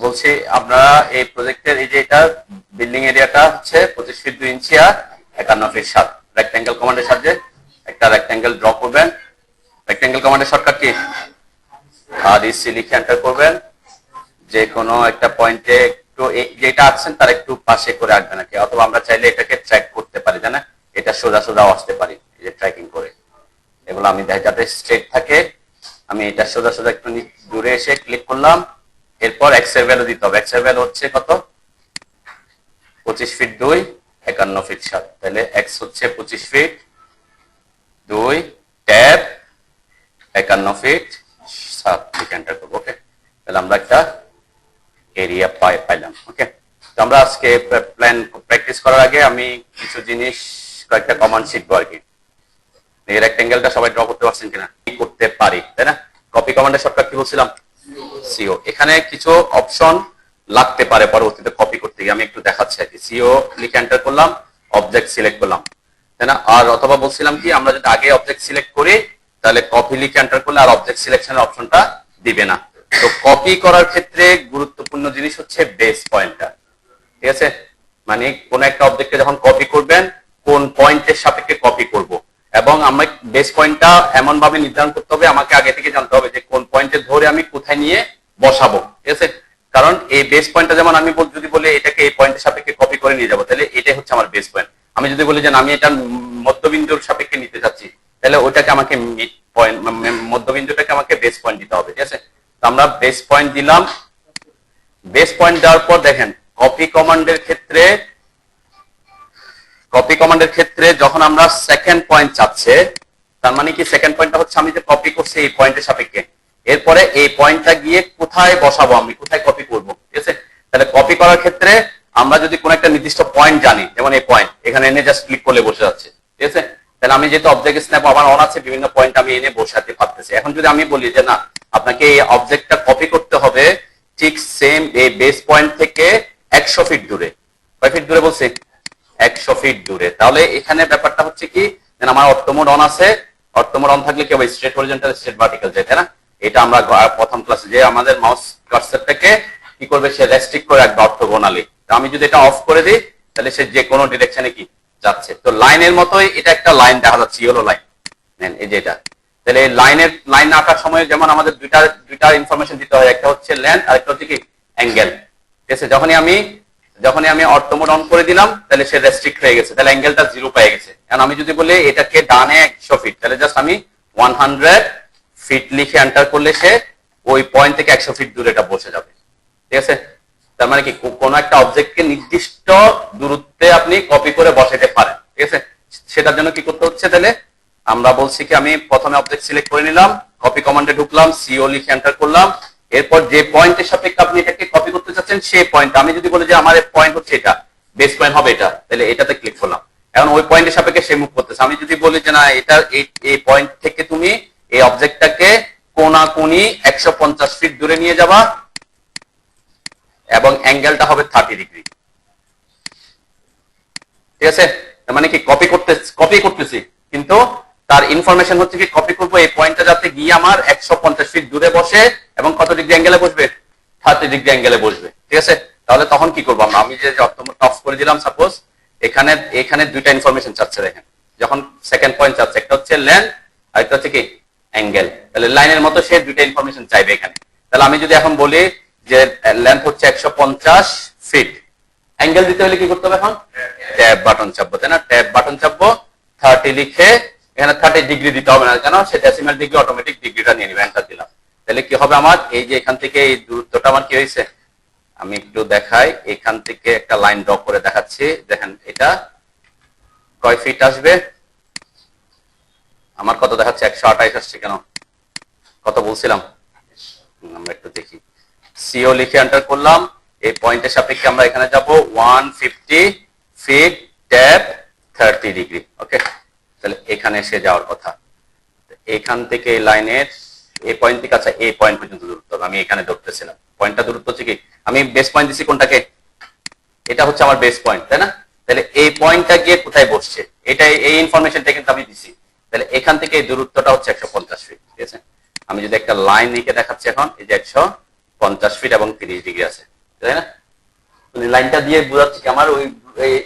বলছি আপনারা এই প্রজেক্টের এই যে এটা বিল্ডিং এরিয়াটা হচ্ছে 25 ফিট 2 ইঞ্চি আর 51 ফিট 7 রেক্ট্যাঙ্গেল কমান্ডের সাহায্যে একটা রেক্ট্যাঙ্গেল ড্র করবেন। রেক্ট্যাঙ্গেল কমান্ডের শর্টকাট কি REC লিখে এন্টার করবেন। যে কোনো একটা পয়েন্টে একটু যেটা আছেন তার একটু পাশে করে আঁকবেন নাকি, অথবা আমরা চাইলে এটাকে ট্র্যাক করতে পারি, তাই না? এটা সোজা সোজা আসতে পারি এই যে ট্র্যাকিং করে। এগুলো আমি দেখ যাতে স্ট্রেট থাকে। আমি এটা সোজা সোজা একটু দূরে এসে ক্লিক করলাম। এরপর এক্স এর ভ্যালু দিতে হবে। এক্স এর ভ্যালু হচ্ছে কত? 25 ফিট 2 51 ফিট 7। তাহলে এক্স হচ্ছে 25 ফিট 2 ট্যাব 51 ফিট 7 লিখে এন্টার করব। ওকে, তাহলে আমরা একটা এরিয়া পাইলাম। ওকে, তো আমরা আজকে প্ল্যান প্র্যাকটিস করার আগে আমি কিছু জিনিস কয়েকটা কমান্ড শিখবো আর কি। এই রেক্ট্যাঙ্গেলটা সবাই ড্র করতে পারছেন কিনা? কি করতে পারি, তাই না? কপি কমান্ডের শর্টকাট কি বলছিলাম? সিও। এখানে কিছু অপশন লাগতে পারে পরবর্তীতে কপি করতে গিয়ে, আমি একটু দেখাচ্ছি আর কি। সিও লিখে এন্টার করলাম, অবজেক্ট সিলেক্ট করলাম, তাই না? আর অথবা বলছিলাম কি, আমরা যদি আগে অবজেক্ট সিলেক্ট করি তাহলে কপি লিখে এন্টার করলে আর অবজেক্ট সিলেকশনের অপশনটা দিবে না। তো কপি করার ক্ষেত্রে গুরুত্বপূর্ণ জিনিস হচ্ছে বেস পয়েন্টটা, ঠিক আছে? মানে কোন একটা অবজেক্টকে যখন কপি করবেন কোন পয়েন্টের সাপেক্ষে কপি করব, এবং আমি বেস পয়েন্টটা এমন ভাবে নির্ধারণ করতে হবে, আমাকে আগে থেকে জানতে হবে যে কোন পয়েন্টে ধরে আমি কোথায় নিয়ে বসাবো, ঠিক আছে? কারণ এই বেস পয়েন্টটা যেমন আমি যদি বলি এটাকে এই পয়েন্টের সাপেক্ষে কপি করে নিয়ে যাবো, তাহলে এটাই হচ্ছে আমার বেস পয়েন্ট। আমি যদি বলি যে আমি এটা মধ্যবিন্দুর সাপেক্ষে নিতে চাচ্ছি, তাহলে ওটাকে আমাকে মিড পয়েন্ট, মধ্যবিন্দুটাকে আমাকে বেস পয়েন্ট দিতে হবে, ঠিক আছে? তো আমরা বেস পয়েন্ট দিলাম। বেস পয়েন্ট দেওয়ার পর দেখেন কপি কমান্ডের ক্ষেত্রে যখন আমরা সেকেন্ড পয়েন্ট চাচ্ছে, তার মানে কি সেকেন্ড পয়েন্টটা হচ্ছে আমি যে কপি করছি এই পয়েন্টের সাপেক্ষে, এরপরে এই পয়েন্টটা গিয়ে কোথায় বসাবো, আমি কোথায় কপি করব, ঠিক আছে? তাহলে কপি করার ক্ষেত্রে আমরা যদি কোনো একটা নির্দিষ্ট পয়েন্ট জানি, যেমন এই পয়েন্ট, এখানে এনে জাস্ট ক্লিক করলে বসে যাচ্ছে, ঠিক আছে? তাহলে আমি যেহেতু অবজেক্ট স্ন্যাপ আমার অন আছে, বিভিন্ন পয়েন্ট আমি এনে বসাতে পারতেছি। এখন যদি আমি বলি যে না, আপনাকে এই অবজেক্টটা কপি করতে হবে ঠিক সেম এই বেস পয়েন্ট থেকে 100 ফিট দূরে। কয় ফিট দূরে বলছি? 100 ফিট দূরে। তাহলে এখানে ব্যাপারটা হচ্ছে কি, আমার অর্থমোড অন আছে। অর্থমোড অন থাকলে কি হবে? স্ট্রেট হরিজন্টাল, স্ট্রেট ভার্টিক্যাল যায়, তাই না? এটা আমরা প্রথম ক্লাসে যে আমাদের মাউস কার্সারটাকে কি করবে, সে রেস্ট্রিক্ট করে রাখবে অর্থোগোনালি। তো আমি যদি এটা অফ করে দিই তাহলে সে যে কোনো ডিরেকশনে কি যাচ্ছে। তো লাইনের মতোই এটা একটা লাইন দেখা যাচ্ছে, ইয়েলো লাইন, এই যে এটা। তাহলে লাইন আঁকার সময় যেমন আমাদের দুইটা ইনফরমেশন দিতে হয়, একটা হচ্ছে লেন্থ আর একটা হচ্ছে কি অ্যাঙ্গেল, ঠিক আছে? যখনই আমি অর্থোমোড অন করে দিলাম তাহলে সে রেস্ট্রিক্ট হয়ে গেছে, তাহলে অ্যাঙ্গেলটা 0 পেয়ে গেছে। এখন আমি যদি বলি এটাকে ডানে 100 ফিট, তাহলে জাস্ট আমি 100 ফিট লিখে এন্টার করলে সে ওই পয়েন্ট থেকে 100 ফিট দূরে এটা বসে যাবে, ঠিক আছে? তার মানে কি কোন একটা অবজেক্টকে নির্দিষ্ট দূরত্বে আপনি কপি করে বসাতে পারেন, ঠিক আছে? সেটার জন্য কি করতে হচ্ছে, তাহলে আমরা বলছি কি, আমি প্রথমে অবজেক্ট সিলেক্ট করে নিলাম, কপি কমান্ডে ঢুকলাম, সিও লিখে এন্টার করলাম। এরপর যে পয়েন্টের সাপেক্ষে আপনি এটাকে কপি করতে চাচ্ছেন সেই পয়েন্ট, আমি যদি বলি যে আমার পয়েন্ট হচ্ছে এটা, বেস পয়েন্ট হবে এটা, তাহলে এটাতে ক্লিক করলাম। এখন ওই পয়েন্টের সাপেক্ষে সে মুভ করতেছে। আমি যদি বলি যে না, এটা এই পয়েন্ট থেকে তুমি এই অবজেক্টটাকে কোনাকুনি 150 ফিট দূরে নিয়ে যাবা এবং অ্যাঙ্গেলটা হবে 30 ডিগ্রি, ঠিক আছে? তার মানে কি কপি করতেছি, কিন্তু তার ইনফরমেশন হচ্ছে কি কপি করবো এই পয়েন্টটা যাতে গিয়ে আমার 150 ফিট দূরে বসে এবং কত ডিগ্রি অ্যাঙ্গেলে বসবে? 30 ডিগ্রি অ্যাঙ্গেলে বসবে, ঠিক আছে? তাহলে তখন কি করবো আমরা? আমি যে অর্থমোডটা অফ করে দিলাম, সাপোজ এখানে দুইটা ইনফরমেশন চাচ্ছে, দেখেন। যখন সেকেন্ড পয়েন্ট চাচ্ছে, একটা হচ্ছে লেন্থ আর একটা হচ্ছে কি অ্যাঙ্গেল। তাহলে লাইনের মতো সে দুইটা ইনফরমেশন চাইবে এখানে। তাহলে আমি যদি এখন বলি যে লেন্থ হচ্ছে 150 ফিট, অ্যাঙ্গেল দিতে হলে কি করতে হবে? এখন ট্যাব বাটন চাপবো, তাই না? ট্যাব বাটন চাপবো, 30 লিখে এখানে 30 ডিগ্রি দিতে হবে না, কেন? সে ডেসিমাল ডিগ্রি অটোমেটিক ডিগ্রিটা নিয়ে নিবে, এন্টার দিলাম। তাহলে কি হবে আমার? এই যে এখান থেকে এই দূরত্বটা আমার কি হয়েছে, আমি একটু দেখাই। এখান থেকে একটা লাইন ড্র করে দেখাচ্ছি, দেখেন এটা কয় ফিট আসবে। আমার কত দেখাচ্ছে? 128 আসছে, কেন? কত বলছিলাম? আমরা একটু দেখি। সিও লিখে এন্টার করলাম, এই পয়েন্টের সাপেক্ষে আমরা এখানে যাব 150 ফিট ট্যাব 30 ডিগ্রি। ওকে, তাহলে এখানে এসে যাওয়ার কথা। এখান থেকে এই লাইনের এই পয়েন্ট থেকে, আচ্ছা এই পয়েন্ট পর্যন্ত দূরত্ব আমি এখানে ধরতেছিলাম। পয়েন্টটা দূরত্ব হচ্ছে কি, আমি বেস পয়েন্ট দিছি কোনটাকে? এটা হচ্ছে আমার বেস পয়েন্ট, তাই না? তাহলে এই পয়েন্টটা গিয়ে কোথায় বসছে, এটা এই ইনফরমেশনটা কিন্তু আমি দিছি। তাহলে এখান থেকে এই দূরত্বটা হচ্ছে 150 ফিট, ঠিক আছে? আমি যদি একটা লাইন লিখে দেখাচ্ছি এখন, এই যে 150 ফিট এবং 30 ডিগ্রি আছে। তাই না? লাইনটা দিয়ে বোঝাচ্ছি কি আমার ওই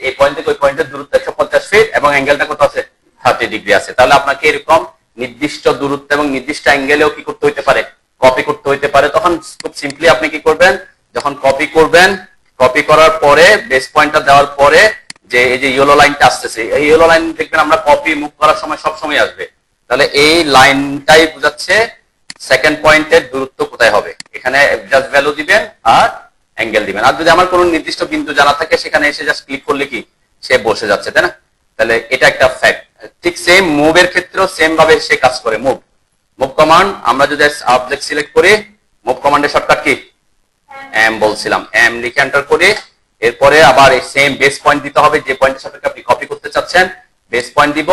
এই পয়েন্ট থেকে ওই পয়েন্টের দূরত্ব 150 ফিট এবং অ্যাঙ্গেলটা কত আছে 30 ডিগ্রি আছে। তাহলে আপনাকে এরকম নির্দিষ্ট দূরত্ব এবং নির্দিষ্ট অ্যাঙ্গেলেও কি করতে হইতে পারে, কপি করতে হইতে পারে। তখন খুব সিম্পলি আপনি কি করবেন, যখন কপি করবেন, কপি করার পরে বেস পয়েন্টটা দেওয়ার পরে যে এই যে ইয়েলো লাইনটা আসতেছে, এই ইয়েলো লাইন দেখবেন আমরা কপি মুভ করার সময় সব সময় আসবে। তাহলে এই লাইনটাই বোঝাচ্ছে সেকেন্ড পয়েন্টের দূরত্ব কোথায় হবে। এখানে জাস্ট ভ্যালু দিবেন আর অ্যাঙ্গেল দিবেন। আর যদি আমার কোনো নির্দিষ্ট বিন্দু জানা থাকে সেখানে এসে জাস্ট ক্লিক করলে কি সে বসে যাচ্ছে, তাই না? তাহলে এটা একটা ফ্যাক্ট। ঠিক সেম মুভের ক্ষেত্রেও সেম ভাবে সে কাজ করে। মুভ মুভ কমান্ড আমরা যদি অবজেক্ট সিলেক্ট করি, মুভ কমান্ডের শর্টকাট কি এম বলছিলাম, এম লিখে এন্টার করি। এরপরে আবার এই সেম বেস পয়েন্ট দিতে হবে, যে পয়েন্টের সাপেক্ষে আপনি কপি করতে চাচ্ছেন বেস পয়েন্ট দিব।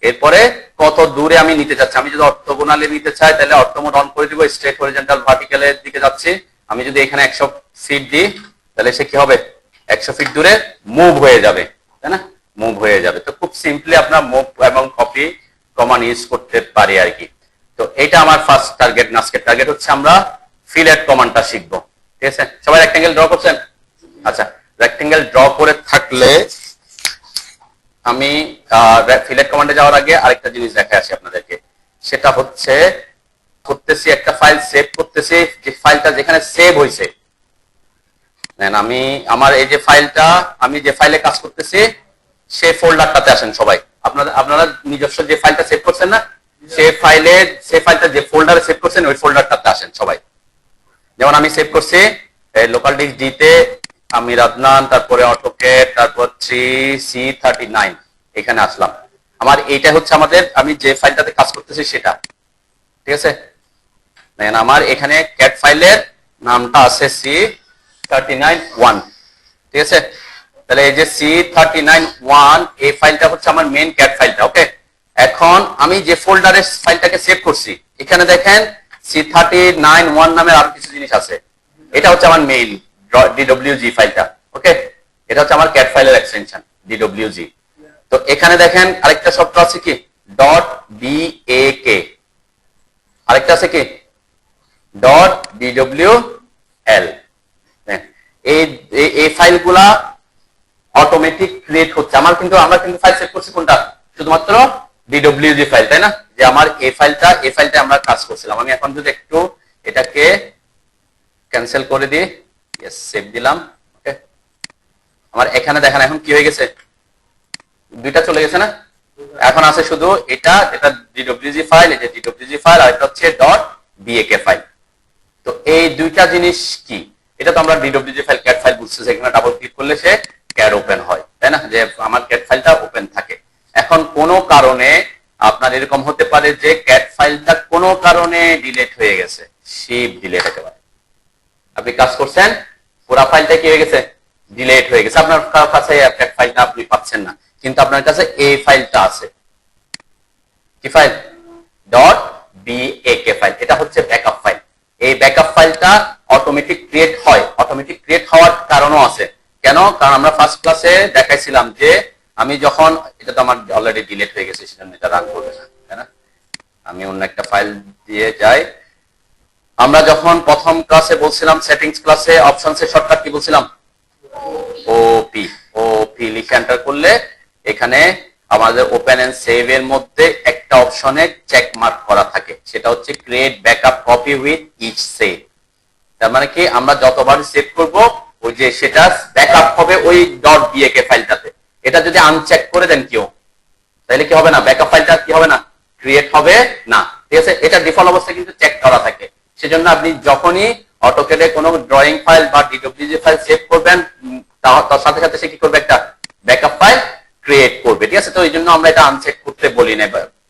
এরপরে কত দূরে আমি নিতে চাচ্ছি, আমি যদি অর্থোগোনালে নিতে চাই তাহলে অর্থো মোড অন করে দিব, স্ট্রেট হরিজন্টাল ভার্টিক্যালের দিকে যাচ্ছি। আমি যদি এখানে 100 ফিট দিই তাহলে সে কি হবে 100 ফিট দূরে মুভ হয়ে যাবে, তাই না? মুভ হয়ে যাবে। তো খুব সিম্পলি আপনার মুভ এবং কপি কমান্ড ইউজ করতে পারি আর কি। তো এটা আমার ফার্স্ট টার্গেট। আজকের টার্গেট হচ্ছে আমরা ফিলেট কমান্ডটা শিখবো, ঠিক আছে? সবাই রেক্টেঙ্গেল ড্র করছেন? আচ্ছা, রেক্টেঙ্গেল ড্র করে থাকলে আমি ফিলেট কমান্ডে যাওয়ার আগে আরেকটা জিনিস দেখে আসি আপনাদেরকে। সেটা হচ্ছে করতেছি একটা ফাইল সেভ করতেছি, যে ফাইলটা যেখানে সেভ হয়েছে, আমি আমার এই যে ফাইলটা, আমি যে ফাইলে কাজ করতেছি সেই ফোল্ডারটাতে আসেন সবাই। আপনারা নিজস্ব যে ফাইলটা সেভ করছেন না, সেই ফাইলটা যে ফোল্ডারে সেভ করছেন ওই ফোল্ডারটাতে আসেন সবাই। যেমন আমি সেভ করছি লোকাল ডিস্ক ডি তে আমির আদনান, তারপরে অটোক্যাড, তারপর 3C39 এখানে আসলাম। আমার এইটা হচ্ছে আমাদের, আমি যে ফাইলটাতে কাজ করতেছি সেটা, ঠিক আছে? আমার এখানে ক্যাট ফাইলের নামটা আছে C39.1, ঠিক আছে? তাহলে এই যে C39.1 এই ফাইলটা হচ্ছে আমার মেইন ক্যাট ফাইলটা। ওকে, এখন আমি যে ফোল্ডারে ফাইলটাকে সেভ করছি এখানে দেখেন C39.1 নামের আরো কিছু জিনিস আছে। এটা হচ্ছে আমার মেইন DWG ফাইলটা। ওকে, এটা হচ্ছে আমার ক্যাট ফাইলের এক্সটেনশন DWG। তো এখানে দেখেন আরেকটা শব্দ আছে কি .BAK, আরেকটা আছে কি .DWL। এই ফাইলগুলা অটোমেটিক ক্রিয়েট হচ্ছে। আমরা কিন্তু ফাইল সেভ করছি কোনটা, শুধুমাত্র DWG ফাইল, তাই না? যে আমার এই ফাইলটা আমরা কাজ করছিলাম। আমি এখন যদি একটু এটাকে ক্যান্সেল করে দিই, ইয়েস সেভ দিলাম। ওকে, আমার এখানে দেখেন এখন কি হয়ে গেছে, দুইটা চলে গেছে না? এখন আছে শুধু এটা, যেটা DWG ফাইল, এটা DWG ফাইল, আর এটা হচ্ছে .BAK ফাইল। তো এই দুইটা জিনিস কি, এটা তো আমরা DWG ফাইল ক্যাট ফাইল বুঝছি, এখানে ডাবল ক্লিক করলে সে ক্যাট ওপেন হয়, তাই না? যে আমার ক্যাট ফাইলটা ওপেন থাকে। এখন কোনো কারণে আপনার এরকম হতে পারে যে ক্যাট ফাইলটা কোনো কারণে ডিলিট হয়ে গেছে, শিপ ডিলিট হতে পারে। আপনি কাজ করছেন, পুরো ফাইলটা কি হয়ে গেছে, ডিলিট হয়ে গেছে, আপনার কাছে ক্যাট ফাইলটা আপনি পাচ্ছেন না, কিন্তু আপনার কাছে এই ফাইলটা আছে। কি ফাইল? .BAK file. এটা হচ্ছে ব্যাকআপ ফাইল। এই ব্যাকআপ ফাইলটা অটোমেটিক ক্রিয়েট হয়। অটোমেটিক ক্রিয়েট হওয়ার কারণও আছে। কেন? কারণ আমরা ফার্স্ট ক্লাসে দেখাইছিলাম যে আমি যখন, এটা তো আমার অলরেডি ডিলিট হয়ে গেছে, সেজন্য এটা রান করবে না, তাই না? আমি অন্য একটা ফাইল দিয়ে যাই। আমরা যখন প্রথম ক্লাসে বলছিলাম, সেটিংস ক্লাসে অপশনসের শর্টকাট কি বলছিলাম, ওপি লিখে এন্টার করলে এখানে আমাদের ওপেন এন্ড সেভ এর মধ্যে একটা অপশনে চেক মার্ক করা থাকে, সেটা হচ্ছে create backup copy with each save. তার মানে কি আমরা যতবার সেভ করব ওই যে সেটা ব্যাকআপ হবে ওই .BAK ফাইলটাতে। এটা যদি আনচেক করে দেন কেউ, তাহলে কি হবে না, ব্যাকআপ ফাইলটা কি হবে না, ক্রিয়েট হবে না, ঠিক আছে? এটা ডিফল্ট অবস্থায় কিন্তু চেক করা থাকে। সেজন্য আপনি যখনই অটোক্যাডে কোনো ড্রয়িং ফাইল বা DWG ফাইল সেভ করবেন, তার সাথে সাথে সে কি করবে, একটা ব্যাকআপ ফাইল ক্রিয়েট করবে, ঠিক আছে? তো এই জন্য আমরা এটা আনচেক করতে বলি না,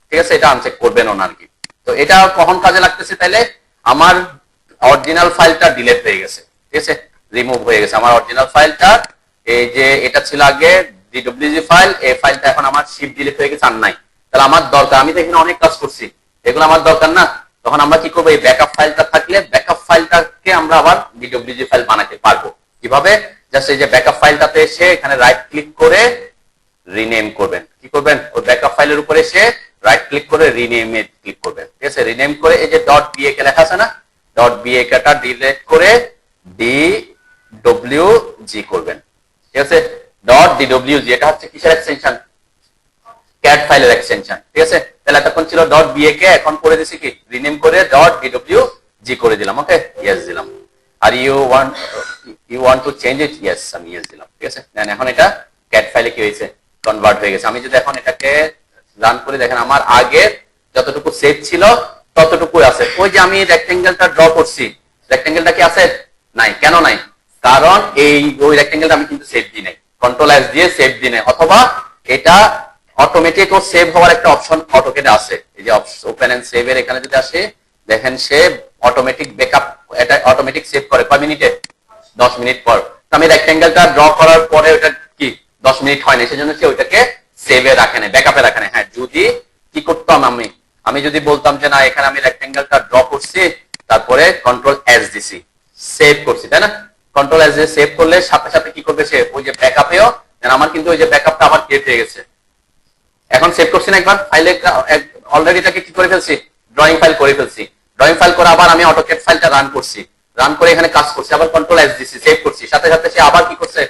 ঠিক আছে? এটা আনচেক করবেন না আর কি। তো এটা কখন কাজে লাগতেছে, তাহলে আমার অরিজিনাল ফাইলটা ডিলিট হয়ে গেছে, ঠিক আছে, রিমুভ হয়ে গেছে আমার অরিজিনাল ফাইলটা। এই যে এটা ছিল আগে DWG ফাইল, এই ফাইলটা এখন আমার শিপ ডিলিট হয়ে গেছে, আর নাই। তাহলে আমার দরকার, আমি তো এখানে অনেক কাজ করছি, এগুলো আমার দরকার না। তখন আমরা কি করবো, এই ব্যাকআপ ফাইলটা থাকলে ব্যাকআপ ফাইলটাকে আমরা আবার DWG ফাইল বানাতে পারবো। কিভাবে? জাস্ট এই যে ব্যাকআপ ফাইলটাতে এসে এখানে রাইট ক্লিক করে রিনেম করবেন। কি করবেন? ওই ব্যাকআপ ফাইলের উপরে এসে রাইট ক্লিক করে রিনেমে ক্লিক করবেন, ঠিক আছে? রিনেম করে এই যে .BAK লেখা আছে না, .BAK টা ডিলিট করে wg করবেন, ঠিক আছে? ডট dwg এটা হচ্ছে কিসের এক্সটেনশন? ক্যাট ফাইলের এক্সটেনশন, ঠিক আছে? তাহলে এতক্ষণ ছিল ডট bak, এখন করে দিছি কি রিনেম করে ডট dwg করে দিলাম। ওকে, ইয়েস দিলাম। Are you want to change it? Yes, আমি ইয়েস দিলাম, ঠিক আছে? দেন এখন এটা ক্যাট ফাইলে কি হয়েছে, কনভার্ট হয়ে গেছে। আমি যদি এখন এটাকে রান করে দেখেন, আমার আগে যতটুকু সেভ ছিল ততটুকুই আছে। ওই যে আমি রেক্টেঙ্গেলটা ড্র করছি, রেক্টেঙ্গেলটা কি আছে? নাই। কেন নাই? কারণ ওই রেক্টেঙ্গেলটা আমি কিন্তু সেভ দিই নাই, কন্ট্রোল এস দিয়ে সেভ দিই নাই, অথবা এটা অটোমেটিক ও সেভ হওয়ার একটা অপশন অটোকেটে আছে। এই যে ওপেন এন্ড সেভ এর এখানে যদি আসে দেখেন, সে অটোমেটিক ব্যাকআপ, এটা অটোমেটিক সেভ করে কয় মিনিটে? 10 মিনিট পর। আমি রেক্টেঙ্গেলটা ড্র করার পরে ওটা কি 10 মিনিট হয় না, সেজন্য সে ওইটাকে সেভে রাখে না, ব্যাকআপে রাখে না। হ্যাঁ, যদি কি করতাম আমি যদি বলতাম যে না, এখানে আমি রেক্টেঙ্গেলটা ড্র করছি, তারপরে কন্ট্রোল এস দিছি, সেভ করছি, তাই না? কন্ট্রোল এস দিয়ে সেভ করলে সাথে সাথে কি করবে সে, ওই যে ব্যাকআপেও, আমার কিন্তু ওই যে ব্যাকআপটা আবার ক্রিয়েট হয়ে গেছে। এখন সেভ করছি না একবার ফাইলে, অলরেডি এটাকে কি করে ফেলছি, ড্রয়িং ফাইল করে ফেলছি। ড্রয়িং ফাইল করে আবার আমি অটোক্যাড ফাইলটা রান করছি, রান করে এখানে কাজ করছি, আবার কন্ট্রোল এস দিছি, সেভ করছি, সাথে সাথে সে আবার কি করছে,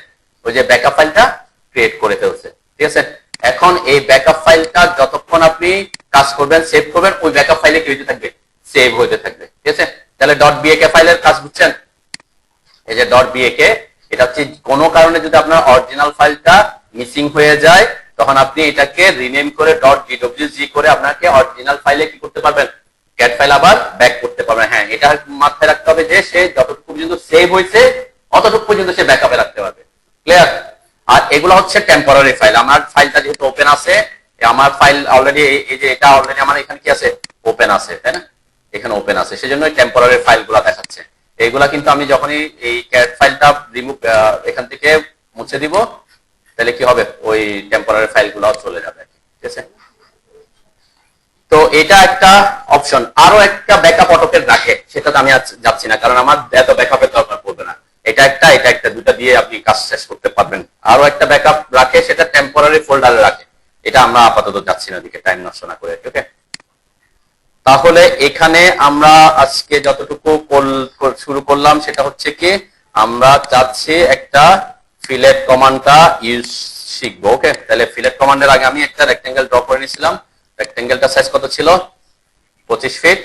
ওই যে ব্যাকআপ ফাইলটা ক্রিয়েট করে ফেলছে, ঠিক আছে? এখন এই ব্যাকআপ ফাইলটা যতক্ষণ আপনি কাজ করবেন, সেভ করবেন, ওই ব্যাকআপ ফাইলে কি হইতে থাকবে, সেভ হইতে থাকবে, ঠিক আছে? তাহলে ডট বিএকে ফাইলের কাজ বুঝছেন? এই যে ডট বিএকে, এটা হচ্ছে কোনো কারণে যদি আপনার অরিজিনাল ফাইলটা মিসিং হয়ে যায়, তখন আপনি এটাকে রিনেম করে ডট ডিডব্লিউজি করে আপনাকে অরিজিনাল ফাইলে কি করতে পারবেন, ক্যাট ফাইল আবার ব্যাক করতে পারবেন। হ্যাঁ, এটা মাথায় রাখতে হবে যে সে যতটুকু পর্যন্ত সেভ হয়েছে অতটুকু পর্যন্ত সে ব্যাকআপে রাখতে পারবে। ক্লিয়ার? আর এগুলো হচ্ছে টেম্পোরারি ফাইল। আমার ফাইলটা যেহেতু ওপেন আছে, আমার ফাইল অলরেডি, এই যে এটা অলরেডি আমার এখানে কি আছে, ওপেন আছে, তাই না? এখানে ওপেন আছে, সেজন্য টেম্পোরারি ফাইলগুলো দেখাচ্ছে। এইগুলা কিন্তু আমি যখনই এই ক্যাট ফাইলটা রিমুভ এখান থেকে মুছে দিব, তাহলে কি হবে, ওই টেম্পোরারি ফাইলগুলো চলে যাবে, ঠিক আছে? তো এটা একটা অপশন। আরো একটা ব্যাকআপ অটোকেট রাখে, সেটাতে আমি যাচ্ছি না, কারণ আমার এত ব্যাকআপের দরকার পড়বে না। এটা একটা দুটা দিয়ে আপনি কাজ শেষ করতে পারবেন। আরো একটা ব্যাকআপ রাখে, সেটা টেম্পোরারি ফোল্ডারে রাখে, এটা আমরা আপাতত যাচ্ছি না, দিকে টাইম নষ্ট না করে, ওকে? তাহলে এখানে আমরা আজকে যতটুকু শুরু করলাম সেটা হচ্ছে কি, আমরা চাচ্ছি একটা ফিলেট কমান্ডটা ইউজ শিখবো, ওকে? তাহলে ফিলেট কমান্ডের আগে আমি একটা রেক্টেঙ্গেল ড্র করে নিয়েছিলাম। রেক্টেঙ্গেলটা সাইজ কত ছিল? 25 ফিট,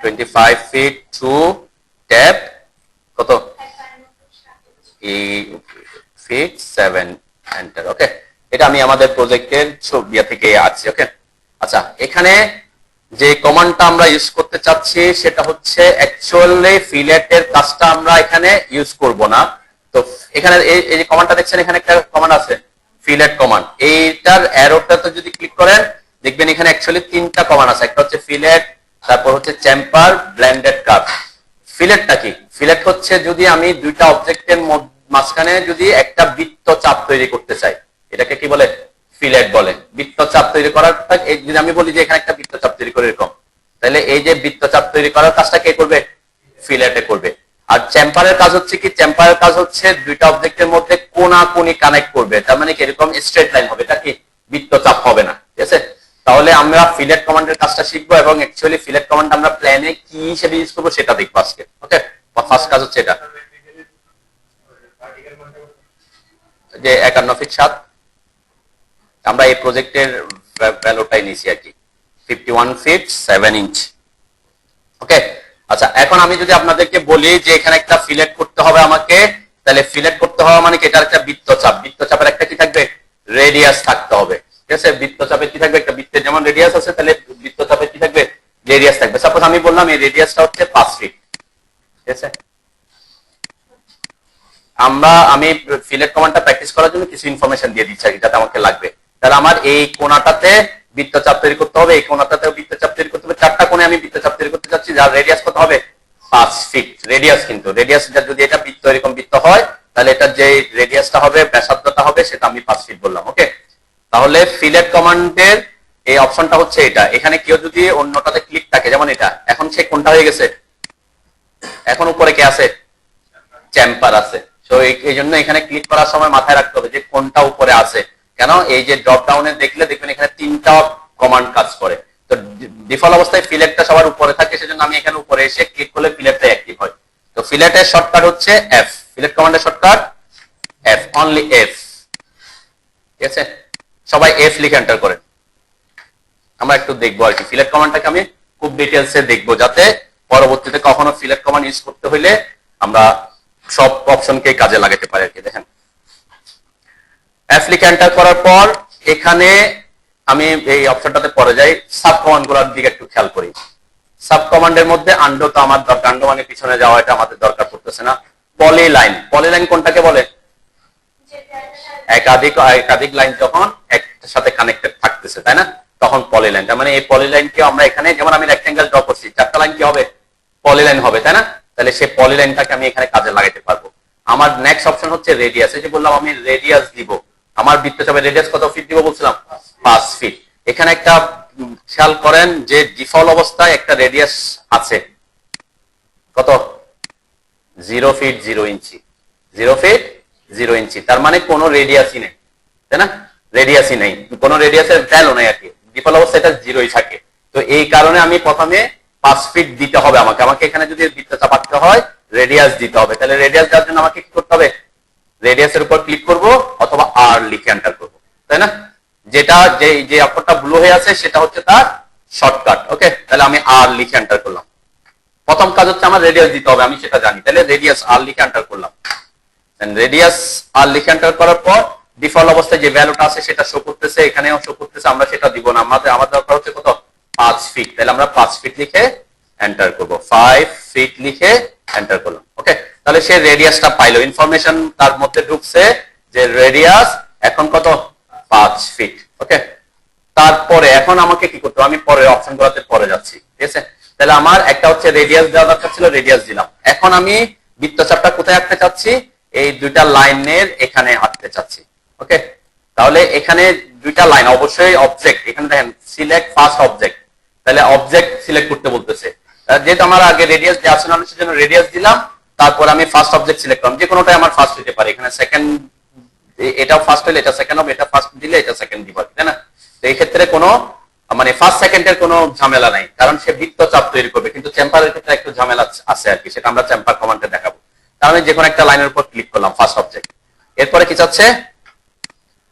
25 ফিট টু ট্যাব কত, 8 ফিট 7 এন্টার, ওকে? এটা আমি আমাদের প্রজেক্টের ছবি থেকে আছে, ওকে? আচ্ছা, এখানে যে কমান্ডটা আমরা ইউজ করতে চাচ্ছি সেটা হচ্ছে অ্যাকচুয়ালি ফিলেটের কাজটা আমরা এখানে ইউজ করব না। তো এখানে এই যে কমান্ডটা দেখছেন, এখানে একটা কমান্ড আছে ফিলেট কমান্ড। এইটার অ্যারোটাতে যদি ক্লিক করেন দেখবেন এখানে অ্যাকচুয়ালি তিনটা কমান্ড আছে। একটা হচ্ছে ফিলেট, তারপর হচ্ছে চ্যাম্পার, ব্লেন্ডেড কার্ভ। ফিলেটটা কি? ফিলেট হচ্ছে যদি আমি দুইটা অবজেক্টের মাঝখানে যদি একটা বৃত্ত চাপ তৈরি করতে চাই, এটাকে কি বলে, ফিলেট বলে। বৃত্তচাপ তৈরি করার, যদি আমি বলি যে এখানে একটা বৃত্তচাপ তৈরি করে এরকম, তাহলে এই যে বৃত্তচাপ তৈরি করার কাজটা কে করবে, ফিলেটে করবে। আর চ্যাম্পারের কাজ হচ্ছে কি, চ্যাম্পারের কাজ হচ্ছে দুইটা অবজেক্টের মধ্যে কোনাকুনি কানেক্ট করবে, তার মানে কি এরকম স্ট্রেট লাইন হবে, এটা কি বৃত্তচাপ হবে না, ঠিক আছে? তাহলে আমরা ফিলেট কমান্ডের কাজটা শিখবো, এবং অ্যাকচুয়ালি ফিলেট কমান্ড আমরা প্ল্যানে কি হিসেবে ইউজ করবো সেটা দেখবো আজকে, ওকে? ফার্স্ট কাজ হচ্ছে এটা, যে 51 ফিট 7, আমরা এই প্রজেক্টের ভ্যালুটাই নিয়েছি আর কি, 51 ফিট 7 ইঞ্চ, ওকে? আচ্ছা, এখন আমি যদি আপনাদেরকে বলি যে এখানে একটা ফিলেট করতে হবে আমাকে, তাহলে ফিলেট করতে হবে মানে কি, এটার একটা বৃত্তচাপ, বৃত্তচাপের একটা কি থাকবে, রেডিয়াস থাকতে হবে, ঠিক আছে? বৃত্তচাপের কি থাকবে, একটা বৃত্তের যেমন রেডিয়াস আছে, তাহলে বৃত্তচাপের কি থাকবে, রেডিয়াস থাকবে। সাপোজ আমি বললাম এই রেডিয়াসটা হচ্ছে 5 ফিট, ঠিক আছে? আমি ফিলেট কমান্ডটা প্র্যাকটিস করার জন্য কিছু ইনফরমেশন দিয়ে দিচ্ছি যাতে আমাকে লাগবে। তাহলে আমার এই কোণাটাতে বৃত্তচাপ তৈরি করতে হবে, এই কোণাটাতেও বৃত্তচাপ তৈরি করতে হবে, চারটা কোণে আমি বৃত্তচাপ তৈরি করতে চাচ্ছি, যার রেডিয়াস কত হবে, 5 ফিট রেডিয়াস। কিন্তু রেডিয়াস যদি এটা বৃত্ত এরকম বৃত্ত হয়, তাহলে এটা যে রেডিয়াসটা হবে, ব্যাসার্ধটা হবে, সেটা আমি 5 ফিট বললাম, ওকে? তাহলে ফিলেট কমান্ডের এই অপশনটা হচ্ছে এটা। এখানে কেউ যদি অন্যটাতে ক্লিক থাকে, যেমন এটা, এখন সে কোনটা হয়ে গেছে, এখন উপরে কে আছে, চ্যাম্পার আছে। তো এই জন্য এখানে ক্লিক করার সময় মাথায় রাখতে হবে যে কোনটা উপরে আছে। কেন, এই যে ড্রপ ডাউনে দেখলে দেখবেন এখানে তিনটা কমান্ড কাজ করে। তো ডিফল্ট অবস্থায় ফিলেটটা সবার উপরে থাকে, সেজন্য আমি এখানে উপরে এসে ক্লিক করলে ফিলেটটা অ্যাক্টিভ হয়। তো ফিলেটের শর্টকাট হচ্ছে এফ, ফিলেট কমান্ডের শর্টকাট এফ, অনলি এফ। ঠিক আছে, সবাই এফ লিখে এন্টার করেন। আমরা একটু দেখবো আর কি ফিলেট কমান্ডটাকে আমি খুব ডিটেলসে দেখবো, যাতে পরবর্তীতে কখনো ফিলেট কমান্ড ইউজ করতে হইলে আমরা সব অপশনকে কাজে লাগাতে পারি আর কি। দেখেন এফ লিখে এন্টার করার পর এখানে আমি এই অপশনটাতে পরে যাই, সাব কমান্ড গুলোর দিকে একটু খেয়াল করি। সাব কমান্ডের মধ্যে আন্ডো তো আমার দরকার, আন্ডো মানে পিছনে যাওয়া, এটা আমাদের দরকার পড়তেছে না। পলিলাইন, পলিলাইন কোনটাকে বলে? একাধিক লাইন যখন একটার সাথে কানেক্টেড থাকতেছে, তাই না, তখন পলিলাইন। তার মানে এই পলিলাইনকে আমরা এখানে, যেমন আমি রেক্টেঙ্গেল ড্র করছি, চারটা লাইন কি হবে? পলিলাইন হবে, তাই না? তাহলে সেই পলিলাইনটাকে আমি এখানে কাজে লাগাতে পারবো। আমার নেক্সট অপশন হচ্ছে রেডিয়াস। এই যে বললাম আমি রেডিয়াস দিব, আমার বৃত্তচাপের রেডিয়াস কত ফিট দিব বলছিলাম? 5 ফিট। এখানে একটা খেয়াল করেন যে ডিফল্ট অবস্থায় একটা রেডিয়াস আছে কত? 0 ফিট 0 ইঞ্চি, 0 ফিট 0 ইঞ্চি। তার মানে কোনো রেডিয়াসই নেই, তাই না? রেডিয়াসই নেই, কোনো রেডিয়াসের ভ্যালু নেই আর কি, ডিফল্ট অবস্থায় এটা 0ই থাকে। তো এই কারণে আমি প্রথমে 5 ফিট দিতে হবে আমাকে। আমাকে এখানে যদি বৃত্তচাপ আঁকতে হয় রেডিয়াস দিতে হবে। তাহলে রেডিয়াস দেওয়ার জন্য আমাকে কি করতে হবে? রেডিয়াসের উপর ক্লিক করব অথবা আর লিখে এন্টার করব, তাই না? যেটা যে অক্ষরটা ব্লু হয়ে আছে সেটা হচ্ছে তার শর্টকাট। ওকে, তাহলে আমি আর লিখে এন্টার করলাম। প্রথম কাজ হচ্ছে আমার রেডিয়াস দিতে হবে, আমি সেটা জানি। তাহলে রেডিয়াস আর লিখে এন্টার করলাম। রেডিয়াস আর লিখে এন্টার করার পর ডিফল্ট অবস্থায় যে ভ্যালুটা আছে সেটা শো করতেছে, এখানেও শো করতেছে। আমরা সেটা দিব না, আমাদের দরকার হচ্ছে কত? 5 ফিট। তাহলে আমরা 5 ফিট লিখে এন্টার করব, 5 ফিট লিখে এন্টার করলাম। ওকে, তাহলে সে রেডিয়াসটা পাইলো, ইনফরমেশন তার মধ্যে ঢুকছে যে রেডিয়াস এখন কত? 5 ফিট। ওকে, তারপরে এখন আমাকে কি করতে হবে? আমি পরের অপশন গুলোতে পরে যাচ্ছি। ঠিক আছে, তাহলে আমার একটা হচ্ছে রেডিয়াস দেওয়া দরকার ছিল, রেডিয়াস দিলাম। এখন আমি বৃত্তচাপটা কোথায় আঁকতে চাচ্ছি? এই দুইটা লাইনের এখানে আঁকতে চাচ্ছি। ওকে, তাহলে এখানে দুইটা লাইন, অবশ্যই অবজেক্ট। এখানে দেখেন সিলেক্ট ফার্স্ট অবজেক্ট, তাহলে অবজেক্ট সিলেক্ট করতে বলতেছে। যেহেতু আমার আগে রেডিয়াস দেওয়া ছিল, আমি সেজন্য রেডিয়াস দিলাম। তারপর আমি ফার্স্ট অবজেক্ট সিলেক্ট করলাম, যে কোনোটাই আমার ফার্স্ট হতে পারে। এখানে সেকেন্ড, এটাও ফার্স্ট হলে এটা সেকেন্ড হবে, এটা ফার্স্ট দিলে এটা সেকেন্ড দিব, তাই না? তো এই ক্ষেত্রে কোনো মানে ফার্স্ট সেকেন্ডের কোনো ঝামেলা নাই, কারণ সে বৃত্তচাপ তৈরি করবে। কিন্তু চেম্বারের ক্ষেত্রে একটু ঝামেলা আছে আর কি, সেটা আমরা চেম্বার কমান্ডে দেখাবো। তাহলে আমি যে কোনো একটা লাইনের উপর ক্লিক করলাম, ফার্স্ট অবজেক্ট। এরপরে কি চাচ্ছে?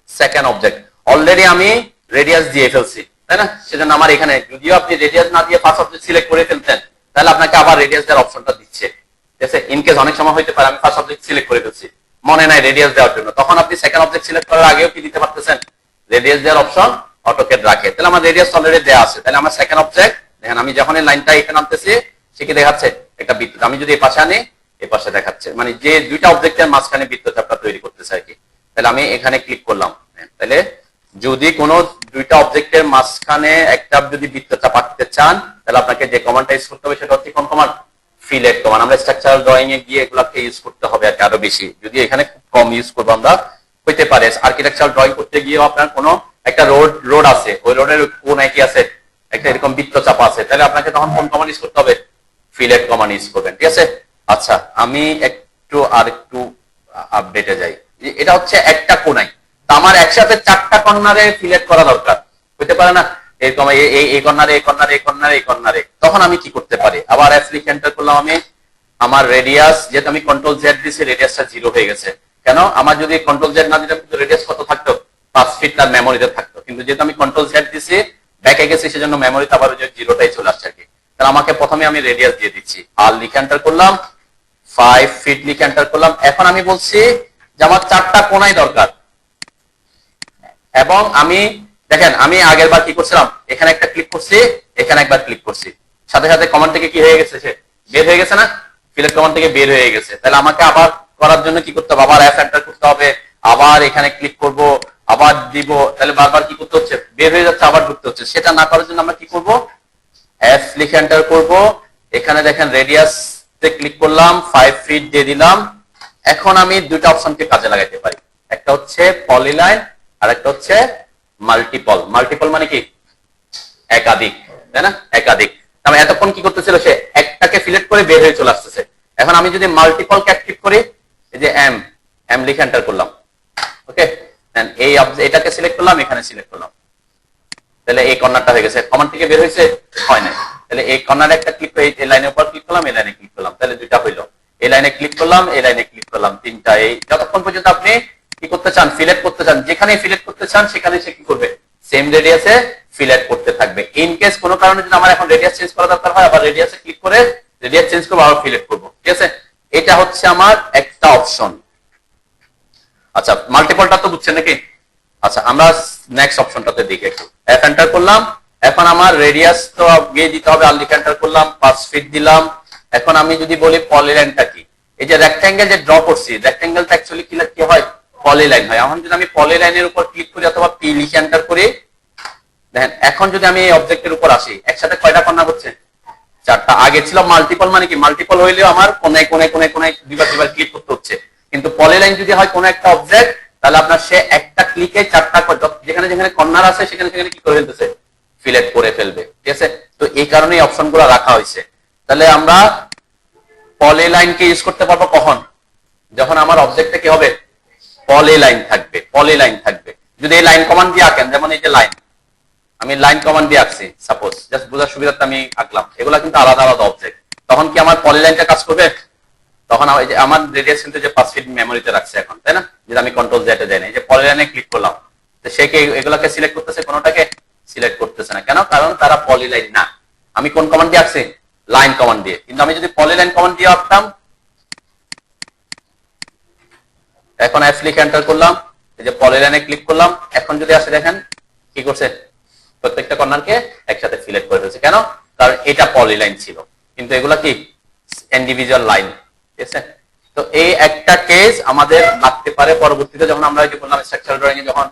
Second object. অলরেডি আমি রেডিয়াস দিয়ে ফেলছি, তাই না? সেজন্য আমার এখানে, যদিও আপনি রেডিয়াস না দিয়ে ফার্স্ট অবজেক্ট সিলেক্ট করে ফেলতেন, তাহলে আপনাকে আবার রেডিয়াস দেওয়ার অপশনটা দিচ্ছে। ঠিক আছে, ইনকেস অনেক সময় হইতে পারে আমি ফার্স্ট অবজেক্ট সিলেক্ট করে ফেলছি, মনে নাই রেডিয়াস দেওয়ার জন্য, তখন আপনি সেকেন্ড অবজেক্ট সিলেক্ট করার আগেও কি দিতে পারতেছেন? রেডিয়াস দেওয়ার অপশন অটোকেট রাখে। তাহলে আমার রেডিয়াস অলরেডি দেওয়া আছে। তাহলে আমার সেকেন্ড অবজেক্ট দেখেন, আমি যখন এই লাইনটা এখানে আনতেছি সে কি দেখাচ্ছে? একটা বৃত্ত। আমি যদি এই পাশে আনি, এই পাশে দেখাচ্ছে, মানে যে দুইটা অবজেক্টের মাঝখানে বৃত্তচাপটা তৈরি করতেছে আর কি। তাহলে আমি এখানে ক্লিক করলাম। তাহলে যদি কোনো দুইটা অবজেক্টের মাঝখানে একটা যদি বৃত্তচাপ আঁকতে চান, তাহলে আপনাকে যে কমান্ডটা ইউজ করতে হবে সেটা হচ্ছে কোন কমান্ড? Fillet command. আমরা স্ট্রাকচারাল ড্রয়িং এ গিয়ে এগুলোকে ইউজ করতে হবে আর আরো বেশি, যদি এখানে খুব কম ইউজ করবো আমরা। হইতে পারে আর্কিটেকচারাল ড্রয়িং করতে গিয়ে আপনার কোনো একটা রোড আছে, ওই রোডের কোনায় কি আছে? একটা এরকম বৃত্তচাপ আছে, তাহলে আপনাকে তখন কোন কমান্ড ইউজ করতে হবে? ফিলেট কমান্ড ইউজ করবেন। ঠিক আছে, আচ্ছা আমি একটু আপডেটে যাই। এটা হচ্ছে একটা কোনায়, তো আমার একসাথে 4টা কর্নারে ফিলেট করা দরকার, হইতে পারে না? এরকম এই কর্নারে, এই কর্নারে, এই কর্নারে, এই কর্নারে। তখন আমি কি করতে পারি? আবার এফ লিখে এন্টার করলাম আমি। আমার রেডিয়াস, যেহেতু আমি কন্ট্রোল জেড দিছি, রেডিয়াসটা 0 হয়ে গেছে। কেন? আমার যদি কন্ট্রোল জেড না দিতাম কিন্তু রেডিয়াস কত থাকতো? 5 ফিট তার মেমোরিতে থাকতো। কিন্তু যেহেতু আমি কন্ট্রোল জেড দিছি, ব্যাকে গেছি, সেজন্য মেমোরিতে আবার ওই 0টাই চলে আসছে আর কি। তাহলে আমাকে প্রথমে আমি রেডিয়াস দিয়ে দিচ্ছি, আর লিখে এন্টার করলাম, 5 ফিট লিখে এন্টার করলাম। এখন আমি বলছি যে আমার 4টা কোণাই দরকার, এবং আমি দেখেন আমি আগের বার কি করছিলাম? এখানে একটা ক্লিক করছি, এখানে একবার ক্লিক করছি, সাথে সাথে কমান্ড থেকে কি হয়ে গেছে? সে বের হয়ে গেছে না? ফিলেট কমান্ড থেকে বের হয়ে গেছে। তাহলে আমাকে আবার করার জন্য কি করতে হবে? আবার এফ এন্টার করতে হবে, আবার এখানে ক্লিক করব, আবার দিব। তাহলে বারবার কি করতে হচ্ছে? বের হয়ে যাচ্ছে, আবার ঢুকতে হচ্ছে। সেটা না করার জন্য আমরা কি করব? এফ লিখে এন্টার করব। এখানে দেখেন রেডিয়াস তে ক্লিক করলাম, 5 ফিট দিয়ে দিলাম। এখন আমি দুইটা অপশনকে কাজে লাগাইতে পারি, একটা হচ্ছে পলিলাইন আর একটা হচ্ছে মাল্টিপল। মাল্টিপল মানে কি? একাধিক, তাই না? একাধিক। আমি এতক্ষণ কি করতেছিল? সে একটাকে সিলেক্ট করে বের হয়ে চলে আসতেছে। এখন আমি যদি মাল্টিপল কে অ্যাক্টিভ করি, এই যে এম লিখে এন্টার করলাম। ওকে, এই এটাকে সিলেক্ট করলাম, এখানে সিলেক্ট করলাম, তাহলে এই কর্নারটা হয়ে গেছে। কমান্ড থেকে বের হয়েছে? হয় না। তাহলে এই কর্নারে একটা ক্লিক করে এই লাইনের উপর ক্লিক করলাম, এই লাইনে ক্লিক করলাম, তাহলে দুইটা হইলো। এই লাইনে ক্লিক করলাম, এই লাইনে ক্লিক করলাম, তিনটা। এই যতক্ষণ পর্যন্ত আপনি কি করতে চান, ফিলেট করতে চান, যেখানে ফিলেট করতে চান সেখানে সে কি করবে, সেম রেডিয়াসে ফিলেট করতে থাকবে। ইন কেস কোনো কারণে যদি আমার এখন রেডিয়াস চেঞ্জ করা দরকার হয়, আবার রেডিয়াসে ক্লিক করে রেডিয়াস চেঞ্জ করবো, আবার ফিলেট করবো। ঠিক আছে, এটা হচ্ছে আমার একটা অপশন। আচ্ছা, মাল্টিপলটা তো বুঝছেন নাকি? আচ্ছা, আমরা নেক্সট অপশনটাতে দেখি একটু। এফ এন্টার করলাম, এখন আমার রেডিয়াস তো গিয়ে দিতে হবে, আর লিখ এন্টার করলাম, 5 ফিট দিলাম। এখন আমি যদি বলি পলিলাইনটা কি, এই যে রেক্ট্যাঙ্গেল যে ড্র করছি, রেক্ট্যাঙ্গেলটা অ্যাকচুয়ালি কি হয়, পলিলাইন হয়। এখন যদি আমি পলিলাইনের উপর ক্লিক করি অথবা পি লিখে এন্টার করি, দেখেন এখন যদি আমি এই অবজেক্টের উপর আসি, একসাথে কয়টা কর্নার হচ্ছে, 4টা। আগে ছিল মাল্টিপল, মানে কি মাল্টিপল হইলেও আমার কোনায় কোনায় কোনায় কোনায় দুইবার ক্লিক করতে হচ্ছে। কিন্তু পলিলাইন যদি হয় কোন একটা অবজেক্ট, তাহলে আপনার সে একটা ক্লিকে 4টা, যেখানে যেখানে কর্নার আছে সেখানে সেখানে কি করে ফেলতেছে, ফিলেট করে ফেলবে। ঠিক আছে, তো এই কারণে অপশন গুলো রাখা হয়েছে। তাহলে আমরা পলিলাইনকে ইউজ করতে পারবো কখন, যখন আমার অবজেক্টে কি হবে, পলিলাইন থাকবে, পলিলাইন থাকবে। যদি এই লাইন কমান্ড দিয়ে আঁকেন, যেমন এই যে লাইন, আমি লাইন কমান্ড দিয়ে আঁকছি, সাপোজ জাস্ট বোঝার সুবিধার্থে আমি আঁকলাম, এগুলা কিন্তু আলাদা আলাদা অবজেক্ট। তখন কি আমার পলিলাইনটা কাজ করবে? তখন আমার রেডিয়াস কিন্তু যে 5 ফিট মেমোরিতে রাখছে এখন, তাই না? যদি আমি কন্ট্রোল জেটে দেই না, এই যে পলিলাইনে ক্লিক করলাম, তো সে কি এগুলাকে সিলেক্ট করতেছে, কোনোটাকে সিলেক্ট করতেছে না। কেন? কারণ তারা পলিলাইন না। আমি কোন কমান্ড দিয়ে আঁকছি, লাইন কমান্ড দিয়ে। কিন্তু আমি যদি পলিলাইন কমান্ড দিয়ে আঁকতাম, এখন এফ লিখে এন্টার করলাম, এই যে পলিলাইনে ক্লিক করলাম, এখন যদি আসে দেখেন কি করছে, প্রত্যেকটা কর্নারকে একসাথে সিলেক্ট করে দিয়েছে। কেন? কারণ এটা পলিলাইন ছিল, কিন্তু এগুলা কি ইন্ডিভিজুয়াল লাইন। ঠিক আছে, তো এই একটা কেস আমাদের লাগতে পারে পরবর্তীতে, যখন আমরা যে বললাম স্ট্রাকচারাল ড্রয়িং এ যখন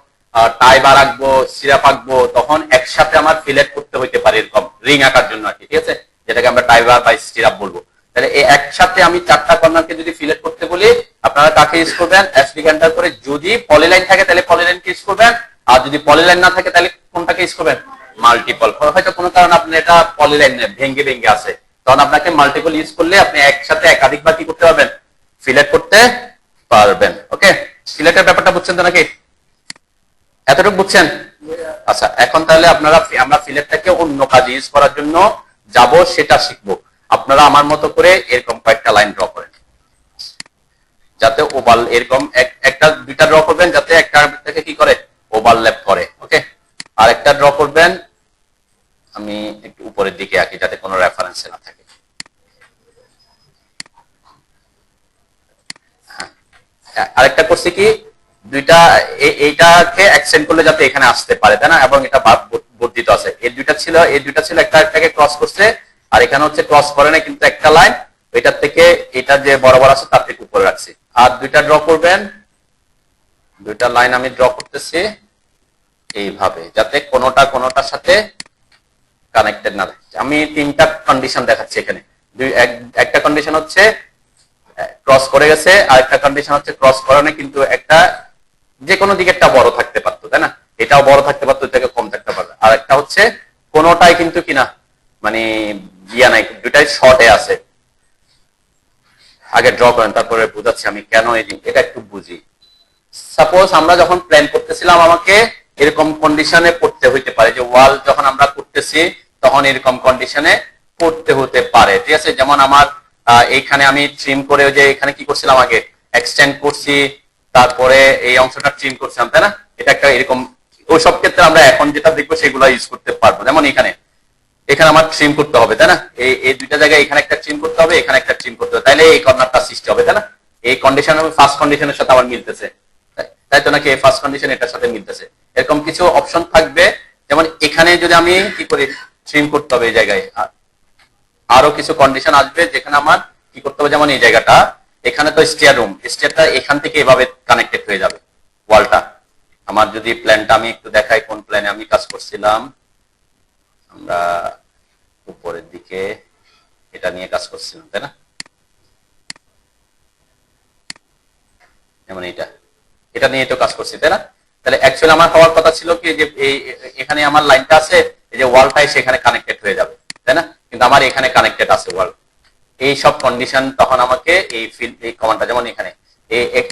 টাই বার আঁকবো, সিরাপ আঁকবো, তখন একসাথে আমার ফিলেট করতে হইতে পারে, এরকম রিং আঁকার জন্য আর কি। ঠিক আছে, যেটাকে আমরা টাই বার বা সিরাপ বলবো। তাহলে এই একসাথে আমি 4টা কর্নারকে যদি ফিলেট করতে বলি, আপনারা কাকে ইউজ করবেন, এফ লিখে এন্টার করে। যদি পলিলাইন থাকে তাহলে পলিলাইনকে ইউজ করবেন, আর যদি পলিলাইন না থাকে তাহলে কোনটাকে ইউজ করবেন, মাল্টিপল। হয়তো কোনো কারণে আপনি এটা পলিলাইন ভেঙ্গে ভেঙ্গে আছে, তখন আপনাকে মাল্টিপল ইউজ করলে আপনি একসাথে একাধিকবার কি করতে পারবেন, ফিলেট করতে পারবেন। ওকে, সিলেক্টের ব্যাপারটা বুঝছেন তো নাকি? এতটুকু বুঝছেন? আচ্ছা, এখন তাহলে আমরা ফিলেটটাকে অন্য কাজে ইউজ করার জন্য যাব, সেটা শিখবো। আপনারা আমার মতো করে এরকম কয়েকটা লাইন ড্র করেন, যাতে ওভাল এরকম একটা দুইটা ড্র করবেন, যাতে একটা থেকে কি করে, ওভারল্যাপ করে। ওকে, আর একটা ড্র করবেন, আমি একটু উপরের দিকে আঁকি যাতে কোনো রেফারেন্স না থাকে। আরেকটা করছি কি, দুইটা এইটাকে এক্সটেন্ড করলে যাতে এখানে আসতে পারে, তাই না? এবং এটা বর্ধিত আছে, এই দুইটা ছিল একটা একটাকে ক্রস করছে, আর এখানে হচ্ছে ক্রস করে না, কিন্তু একটা লাইন এটার থেকে এটা যে বরাবর আছে তার থেকে উপরে রাখছি। আর দুইটা ড্র করবেন, দুইটা লাইন আমি ড্র করতেছি এইভাবে, যাতে কোনোটার সাথে কানেক্টেড না থাকে। আমি 3টা কন্ডিশন দেখাচ্ছি এখানে। একটা কন্ডিশন হচ্ছে ক্রস করে গেছে, আর একটা কন্ডিশন হচ্ছে ক্রস করে না, কিন্তু একটা যে কোনো দিকে একটা বড় থাকতে পারতো, তাই না? এটাও বড় থাকতে পারতো, এটাকে কম থাকতে পারতো। আর একটা হচ্ছে কোনোটাই কিন্তু কিনা মানে ইয়া নাই, দুটাই শর্টে আছে। আগে ড্র করেন, তারপরে বুঝাচ্ছি আমি কেন এটা একটু বুঝি। সাপোজ আমরা যখন প্ল্যান করতেছিলাম, আমাকে এরকম কন্ডিশনে পড়তে হইতে পারে, যে ওয়াল যখন আমরা করতেছি তখন এরকম কন্ডিশনে পড়তে হতে পারে। ঠিক আছে, যেমন আমার এইখানে আমি ট্রিম করে, যে এখানে কি করছিলাম, আগে এক্সটেন্ড করছি, তারপরে এই অংশটা ট্রিম করছিলাম, তাই না? এটা একটা এরকম, ওই সব ক্ষেত্রে আমরা এখন যেটা দেখবো সেগুলো ইউজ করতে পারবো। যেমন এখানে আমার ট্রিম করতে হবে, তাই না? এই দুইটা জায়গায় এখানে একটা ট্রিম করতে হবে, এখানে একটা ট্রিম করতে হবে, তাইলে এই কর্নারটা সৃষ্টি হবে, তাই না? এই কন্ডিশন ফার্স্ট কন্ডিশনের সাথে আমার মিলতেছে, তাই তো নাকি? ফার্স্ট কন্ডিশন এটার সাথে মিলতেছে। এরকম কিছু অপশন থাকবে, যেমন এখানে যদি আমি কি করি, ট্রিম করতে হবে এই জায়গায়। আরো কিছু কন্ডিশন আসবে যেখানে আমার কি করতে হবে, যেমন এই জায়গাটা, এখানে তো স্টেয়ার রুম, স্টেয়ারটা এখান থেকে এভাবে কানেক্টেড হয়ে যাবে ওয়ালটা। আমার যদি প্ল্যানটা আমি একটু দেখাই, কোন প্ল্যানে আমি কাজ করছিলাম, আমরা উপরের দিকে এটা নিয়ে কাজ করছিলাম, তাই না? যেমন এটা নিয়ে তো কাজ করছি, তাই না? তাহলে অ্যাকচুয়ালি আমার হওয়ার কথা ছিল কি, যে এখানে আমার লাইনটা আছে, এই যে ওয়ালটাই সেখানে কানেক্টেড হয়ে যাবে, তাই না? কিন্তু আমার এখানে কানেক্টেড আছে ওয়াল। এই সব কন্ডিশন তখন আমাকে এই কমান্ডটা, যেমন এখানে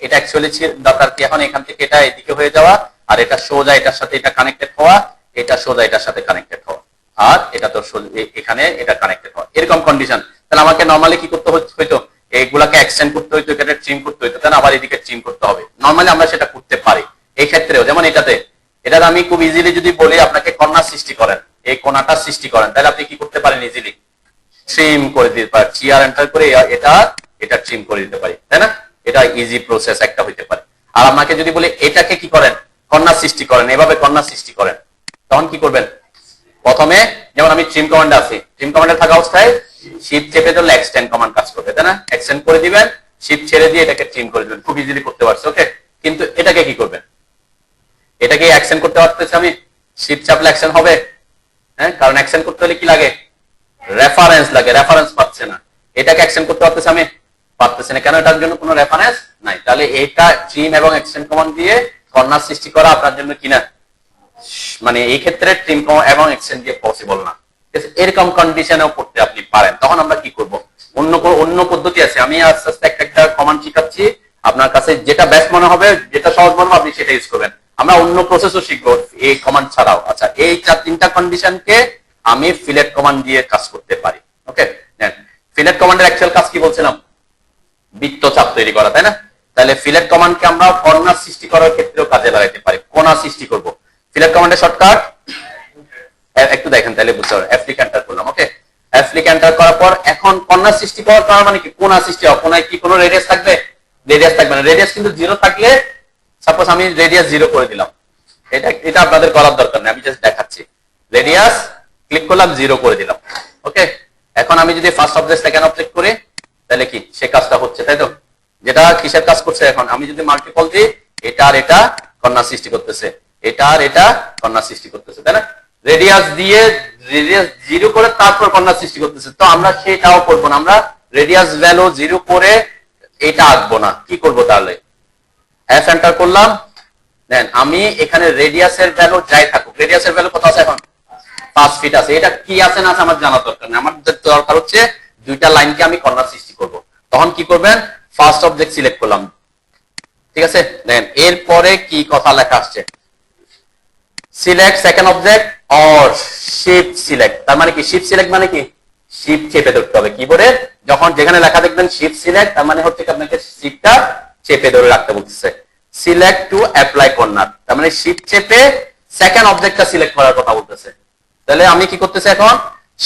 এটা অ্যাকচুয়ালি দরকার কি, এখন এখান থেকে এটা এদিকে হয়ে যাওয়া, আর এটা সোজা এটার সাথে এটা কানেক্টেড হওয়া, এটা সোজা এটার সাথে কানেক্টেড হওয়া, আর এটা তো এখানে এটা কানেক্টেড হওয়া, এরকম কন্ডিশন। তাহলে আমাকে নর্মালি কি করতে হইতো, এইগুলাকে এক্সটেন্ড করতে হইতো, এটা ট্রিম করতে হইতো, তাই না? আবার এদিকে ট্রিম করতে হবে। নর্মালি আমরা সেটা করতে পারি। এই ক্ষেত্রেও যেমন এটাতে আমি খুব ইজিলি যদি বলি আপনাকে কর্নার সৃষ্টি করেন, এই কোণাটা সৃষ্টি করেন, তাহলে আপনি কি করতে পারেন? ইজিলি ট্রিম করে দিতে পারেন, চিয়ার এন্টার করে এটা ট্রিম করে দিতে পারি, তাই না? এটা ইজি প্রসেস একটা হইতে পারে। আর আপনাকে যদি বলি এটাকে কি করেন, কর্নার সৃষ্টি করেন, এভাবে কর্নার সৃষ্টি করেন, তখন কি করবেন? প্রথমে যেমন আমি ট্রিম কমান্ডে আছি, ট্রিম কমান্ডে থাকা অবস্থায় শিফট চেপে ধরলে এক্সটেন্ড কমান্ড কাজ করবে, তাই না? এক্সটেন্ড করে দিবেন, শিফট ছেড়ে দিয়ে এটাকে ট্রিম করে দিবেন, খুব ইজিলি করতে পারছি। ওকে, কিন্তু এটাকে কি করবেন? এটাকে এক্সটেন্ড করতে পারতেছি আমি, শিফট চাপলে অ্যাকশন হবে? হ্যাঁ, কারণ অ্যাকশন করতে হলে কি লাগে? রেফারেন্স লাগে, রেফারেন্স পাচ্ছে না। এটাকে অ্যাকশন করতে পারতেছি আমি? পারতেছি না, কেন? এটার জন্য কোনো রেফারেন্স নাই। তাহলে এটা ট্রিম এবং এক্সটেন্ড কমান্ড দিয়ে কর্নার সৃষ্টি করা আপনার জন্য কিনা, মানে এই ক্ষেত্রে ট্রিম এবং এক্সটেন্ড দিয়ে পসিবল না। এরকম কন্ডিশনেও করতে আপনি পারেন। তখন আমরা কি করব? অন্য পদ্ধতি আছে, আমি আস্তে আস্তে একটা কমান্ড শিখাচ্ছি, আপনার কাছে যেটা বেস্ট মনে হবে, যেটা সহজ মনে হবে আপনি সেটা ইউজ করবেন। আমরা অন্য প্রসেসও শিখবো এই কমান্ড ছাড়াও। আচ্ছা, এই তিনটা কন্ডিশনকে আমি ফিলেট কমান্ড দিয়ে কাজ করতে পারি। ওকে, ফিলেট কমান্ডের অ্যাকচুয়াল কাজ কি বলছিলাম? বৃত্তচাপ তৈরি করা, তাই না? তাহলে ফিলেট কমান্ডকে আমরা কর্নার সৃষ্টি করার ক্ষেত্রেও কাজে লাগাইতে পারি, কোণা সৃষ্টি করব। ফিলেট কমান্ডের শর্টকাট একটু দেখেন, তাহলে বুঝতে পারবেন। এফ লিখ এন্টার করলাম। ওকে, এফ লিখ এন্টার করার পর এখন কর্নার সৃষ্টি করার মানে কি? কোণা সৃষ্টি হবে। কোণায় কি কোনো রেডিয়াস থাকবে? রেডিয়াস থাকবে না। রেডিয়াস কিন্তু 0 থাকলে, সাপোজ আমি রেডিয়াস 0 করে দিলাম, এটা আপনাদের করার দরকার নেই, আমি জাস্ট দেখাচ্ছি। রেডিয়াস ক্লিক করলাম, 0 করে দিলাম। ওকে, এখন আমি যদি ফার্স্ট অবজেক্ট সেকেন্ড অবজেক্ট করি, তাহলে কি সে কাজটা হচ্ছে, তাই তো? যেটা কিসের কাজ করছে? এখন আমি যদি মাল্টিপল দিই, এটা আর এটা কর্নার সৃষ্টি করতেছে, এটা আর এটা কর্নার সৃষ্টি করতেছে, তাই না? রেডিয়াস দিয়ে রেডিয়াস 0 করে তারপর কর্নার সৃষ্টি করতেছে, তো আমরা সেটাও করবো না। আমরা রেডিয়াস ভ্যালু 0 করে এটা আঁকবো না। কি করব তাহলে? এফ এন্টার করলাম, দেন আমি এখানে রেডিয়াসের ভ্যালু যাই থাকুক, রেডিয়াসের ভ্যালু কত আছে এখন? 5 ফিট আছে। এটা কি আছে না আছে আমার জানা দরকার নেই, আমার দরকার হচ্ছে দুইটা লাইনকে আমি কর্নার সৃষ্টি করব। তখন কি করবেন? ফার্স্ট অবজেক্ট সিলেক্ট করলাম, ঠিক আছে? দেন এরপরে কি কথা লেখা আসছে? Select second object or shift select. তার মানে কি? শিফট সিলেক্ট মানে কি? শিফট চেপে ধরতে হবে কিবোর্ডে। যখন যেখানে লেখা দেখবেন শিফট সিলেক্ট, তার মানে হচ্ছে আপনাকে শিফটটা চেপে ধরে রাখতে বলতেছে। সিলেক্ট টু অ্যাপ্লাই কর্নার, তার মানে শিফট চেপে সেকেন্ড অবজেক্টটা সিলেক্ট করার কথা বলতেছে। তাহলে আমি কি করতেছি? এখন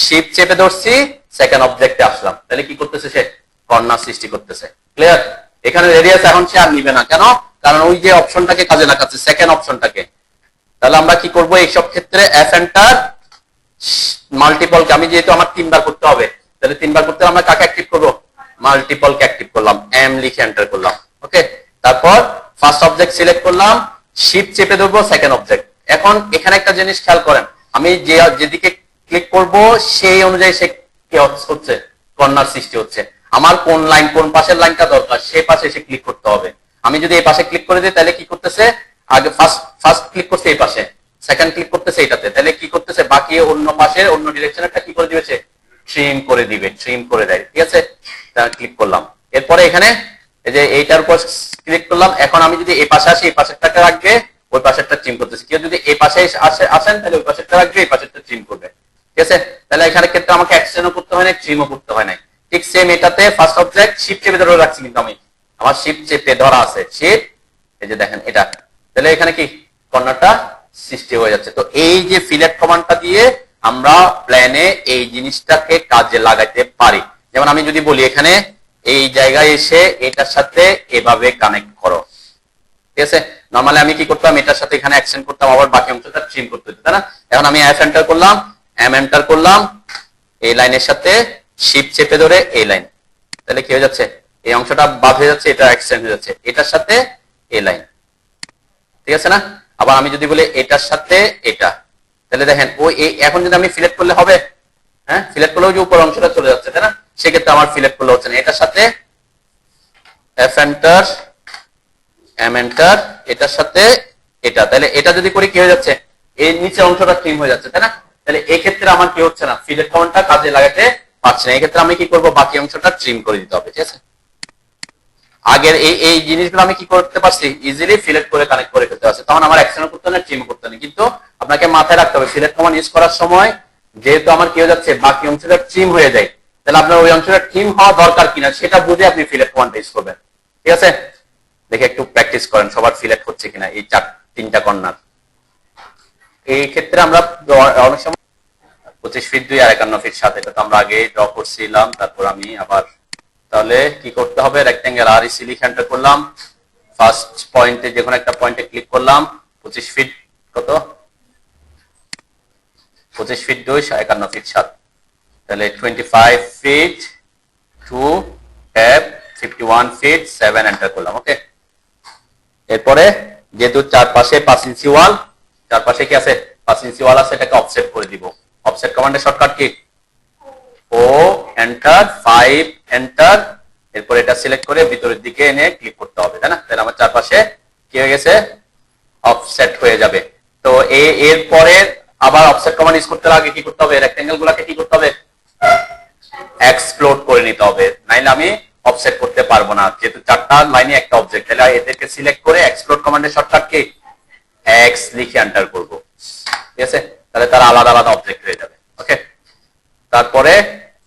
শিফট চেপে ধরছি, সেকেন্ড অবজেক্টে আসলাম, তাহলে কি করতেছে? সে কর্নার সৃষ্টি করতেছে। ক্লিয়ার? এখানে রেডিয়াস এখন সে আর নিবে না, কেন? কারণ ওই যে অপশনটাকে কাজে লাগাচ্ছে, সেকেন্ড অপশনটাকে। তাহলে আমরা কি করব এই সব ক্ষেত্রে? এফ এন্টার, মাল্টিপলকে আমি যেহেতু আমার 3 বার করতে হবে, তাহলে 3 বার করতে আমরা কাকে অ্যাক্টিভ করব? মাল্টিপলকে অ্যাক্টিভ করলাম, এম লিখে এন্টার করলাম। ওকে, তারপর ফার্স্ট অবজেক্ট সিলেক্ট করলাম, শিফট চেপে ধরবো সেকেন্ড অবজেক্ট। এখন এখানে একটা জিনিস খেয়াল করেন, আমি যেদিকে ক্লিক করব সেই অনুযায়ী সে কি হচ্ছে? কর্নার সৃষ্টি হচ্ছে। আমার কোন লাইন, কোন পাশের লাইনটা দরকার, সে পাশে এসে ক্লিক করতে হবে। আমি যদি এই পাশে ক্লিক করে দিই, তাহলে কি করতেছে? আগে ফার্স্ট ক্লিক করছে এই পাশে, সেকেন্ড ক্লিক করতেছে এইটাতে, তাহলে কি করতেছে? বাকি অন্য পাশে অন্য ডিরেকশনটা কি করে দিবে? ট্রিম করে দিবে, ট্রিম করে দেয়, ঠিক আছে? ক্লিক করলাম, এরপরে এখানে এই যে এইটার উপর ক্লিক করলাম। এখন আমি যদি এই পাশে আসি, এই পাশেরটাকে রাখবে, ওই পাশেরটা ট্রিম করতেছে। কেউ যদি এই পাশে আসেন, তাহলে ওই পাশেরটা রাখবে, এই পাশেরটা ট্রিম করবে, ঠিক আছে? তাহলে এখানে ক্ষেত্রে আমাকে এক্সটেন্ডও করতে হয় না, ট্রিমও করতে হয় না। ঠিক সেম এটাতে ফার্স্ট অবজেক্ট শিফট চেপে ধরে রাখছি, কিন্তু আমি আমার শিফট চেপে ধরা আছে, শিফট, এই যে দেখেন এটা, তাহলে এখানে কি কর্নারটা সৃষ্টি হয়ে যাচ্ছে। তো এই যে ফিলেট কমান্ডটা দিয়ে আমরা প্ল্যানে এই জিনিসটাকে কাজে লাগাইতে পারি। যেমন আমি যদি বলি এখানে এই জায়গায় এসে এটার সাথে এভাবে কানেক্ট করো, ঠিক আছে? নরমালি আমি কি করতাম? এটার সাথে এখানে অ্যাকশন করতাম, আবার বাকি অংশটা ট্রিম করতে হতো, তাই না? এখন আমি এফ এন্টার করলাম, এম এন্টার করলাম, এই লাইনের সাথে শিফট চেপে ধরে এই লাইন, তাহলে কি হয়ে যাচ্ছে? এই অংশটা বাদ হয়ে যাচ্ছে, এটা এক্সটেন্ড হয়ে যাচ্ছে, এটার সাথে এই লাইন, ঠিক আছে না? আবার আমি যদি বলি এটার সাথে এটা, তাহলে দেখেন ওই এখন যদি আমি ফিলেট করলে হবে? হ্যাঁ, ফিলেট করলেও যে উপর অংশটা চলে যাচ্ছে, তাই না? সেক্ষেত্রে আমার ফিলেট করলে হচ্ছে না। এটার সাথে এফ এন্টার, এম এন্টার, এটার সাথে এটা, তাহলে এটা যদি করি কি হয়ে যাচ্ছে? এই নিচে অংশটা ট্রিম হয়ে যাচ্ছে, তাই না? তাহলে এই ক্ষেত্রে আমার কি হচ্ছে না? ফিলেট কমান্ডটা কাজে লাগাতে পারছি না। এই ক্ষেত্রে আমি কি করব? বাকি অংশটা ট্রিম করে দিতে হবে, ঠিক আছে? আগের এই জিনিসগুলো আমি কি করতে পারছি? ইজিলি ফিলেট করে কানেক্ট করে ফেলতে পারছি, তখন আমার অ্যাকশনও করতে না, ট্রিম করতে না। কিন্তু আপনাকে মাথায় রাখতে হবে ফিলেট কমান্ড ইউজ করার সময় যেহেতু আমার কি হয়ে যাচ্ছে? বাকি অংশটা ট্রিম হয়ে যায়, তাহলে আপনার ওই অংশটা ট্রিম হওয়া দরকার কিনা সেটা বুঝে আপনি ফিলেট কমান্ডটা ইউজ করবেন। ঠিক আছে, দেখে একটু প্র্যাকটিস করেন সবার ফিলেট হচ্ছে কিনা এই তিনটা কর্নার। এই ক্ষেত্রে আমরা অনেক সময় 25 ফিট 2 আর 51 ফিট 7 এটা তো আমরা আগে ড্র করছিলাম। তারপর আমি আবার তাহলে কি করতে হবে, রেক্টেঙ্গেল আর ইসি লিখে এন্টার করলাম, ফার্স্ট পয়েন্টে যে কোনো একটা পয়েন্টে ক্লিক করলাম, 25 ফিট কত, 25 ফিট 2 51 ফিট 7, তাহলে 25 ফিট 2 ট্যাব 51 ফিট 7 এন্টার করলাম। ওকে, এরপরে যেহেতু চারপাশে 5 ইঞ্চি ওয়াল, চারপাশে কি আছে 5 ইঞ্চি ওয়াল আছে, এটাকে অফসেট করে দিব। অফসেট কমান্ডের শর্টকাট কি, ও এন্টার 5 এন্টার, এরপর এটা সিলেক্ট করে ভিতরের দিকে এনে ক্লিক করতে হবে, তাই না? তাহলে আমার চারপাশে কি হয়ে গেছে, অফসেট হয়ে যাবে। তো এরপরে আবার অফসেট কমান্ড ইউজ করতে আগে কি করতে হবে, রেক্টেঙ্গেল গুলাকে কি করতে হবে, এক্সপ্লোড করে নিতে হবে, নাইলে আমি অফসেট করতে পারবো না, যেহেতু চারটা লাইনে একটা অবজেক্ট। তাহলে এদেরকে সিলেক্ট করে এক্সপ্লোড কমান্ডের শর্টকাট কি, এক্স লিখে এন্টার করব। ঠিক আছে, তাহলে তারা আলাদা আলাদা অবজেক্ট হয়ে যাবে। ওকে, তারপরে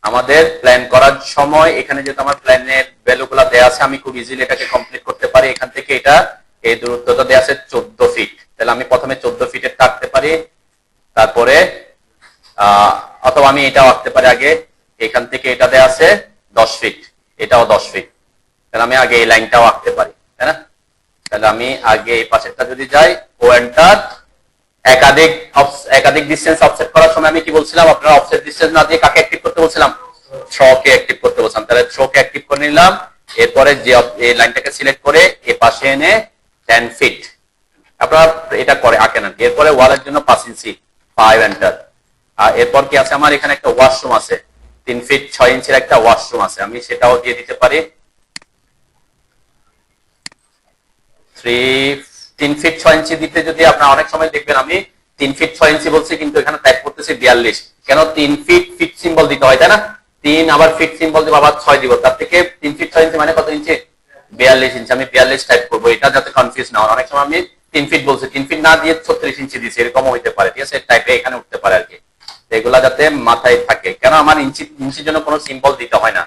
আমাদের প্ল্যান করার সময় এখানে যেহেতু আমার প্ল্যানের ভ্যালুগুলো দেয়া আছে, আমি খুব ইজিলি এটাকে কমপ্লিট করতে পারি। এখান থেকে এটা এই দূরত্বটা দেয়া আছে 14 ফিট, তাহলে আমি প্রথমে 14 ফিটের কাটতে পারি, তারপরে অথবা আমি এটাও আঁকতে পারি আগে, এখান থেকে এটা দেয়া আছে 10 ফিট, এটাও 10 ফিট, তাহলে আমি আগে এই লাইনটাও আঁকতে পারি, তাই না? তাহলে আমি আগে এই পাশেরটা যদি যাই, ও এন্টার, একাধিক ডিসটেন্স অফসেট করার সময় আমি কি বলছিলাম, আপনারা অফসেট ডিসটেন্স না দিয়ে কাকে অ্যাক্টিভ করতে বলছিলাম, থ্রোকে অ্যাক্টিভ করতে বলছিলাম। তাহলে থ্রোকে অ্যাক্টিভ করে নিলাম, এরপরে যে এই লাইনটাকে সিলেক্ট করে এই পাশে এনে 10 ফিট, আপনারা এটা করে আঁকেন আর কি। এরপরে ওয়ালের জন্য 5 ইঞ্চি 5 এন্টার, আর এরপর কি আছে আমার এখানে একটা ওয়াশরুম আছে, 3 ফিট 6 ইঞ্চির একটা ওয়াশরুম আছে, আমি সেটাও দিয়ে দিতে পারি। 3 ফিট 6 ইঞ্চি দিতে যদি আপনারা অনেক সময় দেখবেন আমি 3 ফিট 6 ইঞ্চি বলছি, কিন্তু এখানে টাইপ করতেছি 42, কেন 3 ফিট ফিট সিম্বল দিতে হয়, তাই না? 3 আবার ফিট সিম্বল দিব, আবার 6 দিব, তার থেকে 3 ফিট 6 ইঞ্চি মানে কত ইঞ্চি, 42 ইঞ্চি, আমি 42 টাইপ করবো, এটা যাতে কনফিউজ না হয়। অনেক সময় আমি 3 ফিট বলছি, 3 ফিট না দিয়ে 36 ইঞ্চি দিয়েছি, এরকমও হইতে পারে। ঠিক আছে, টাইপে এখানে উঠতে পারে আর কি, এগুলা যাতে মাথায় থাকে, কেন আমার ইঞ্চির জন্য কোনো সিম্বল দিতে হয় না।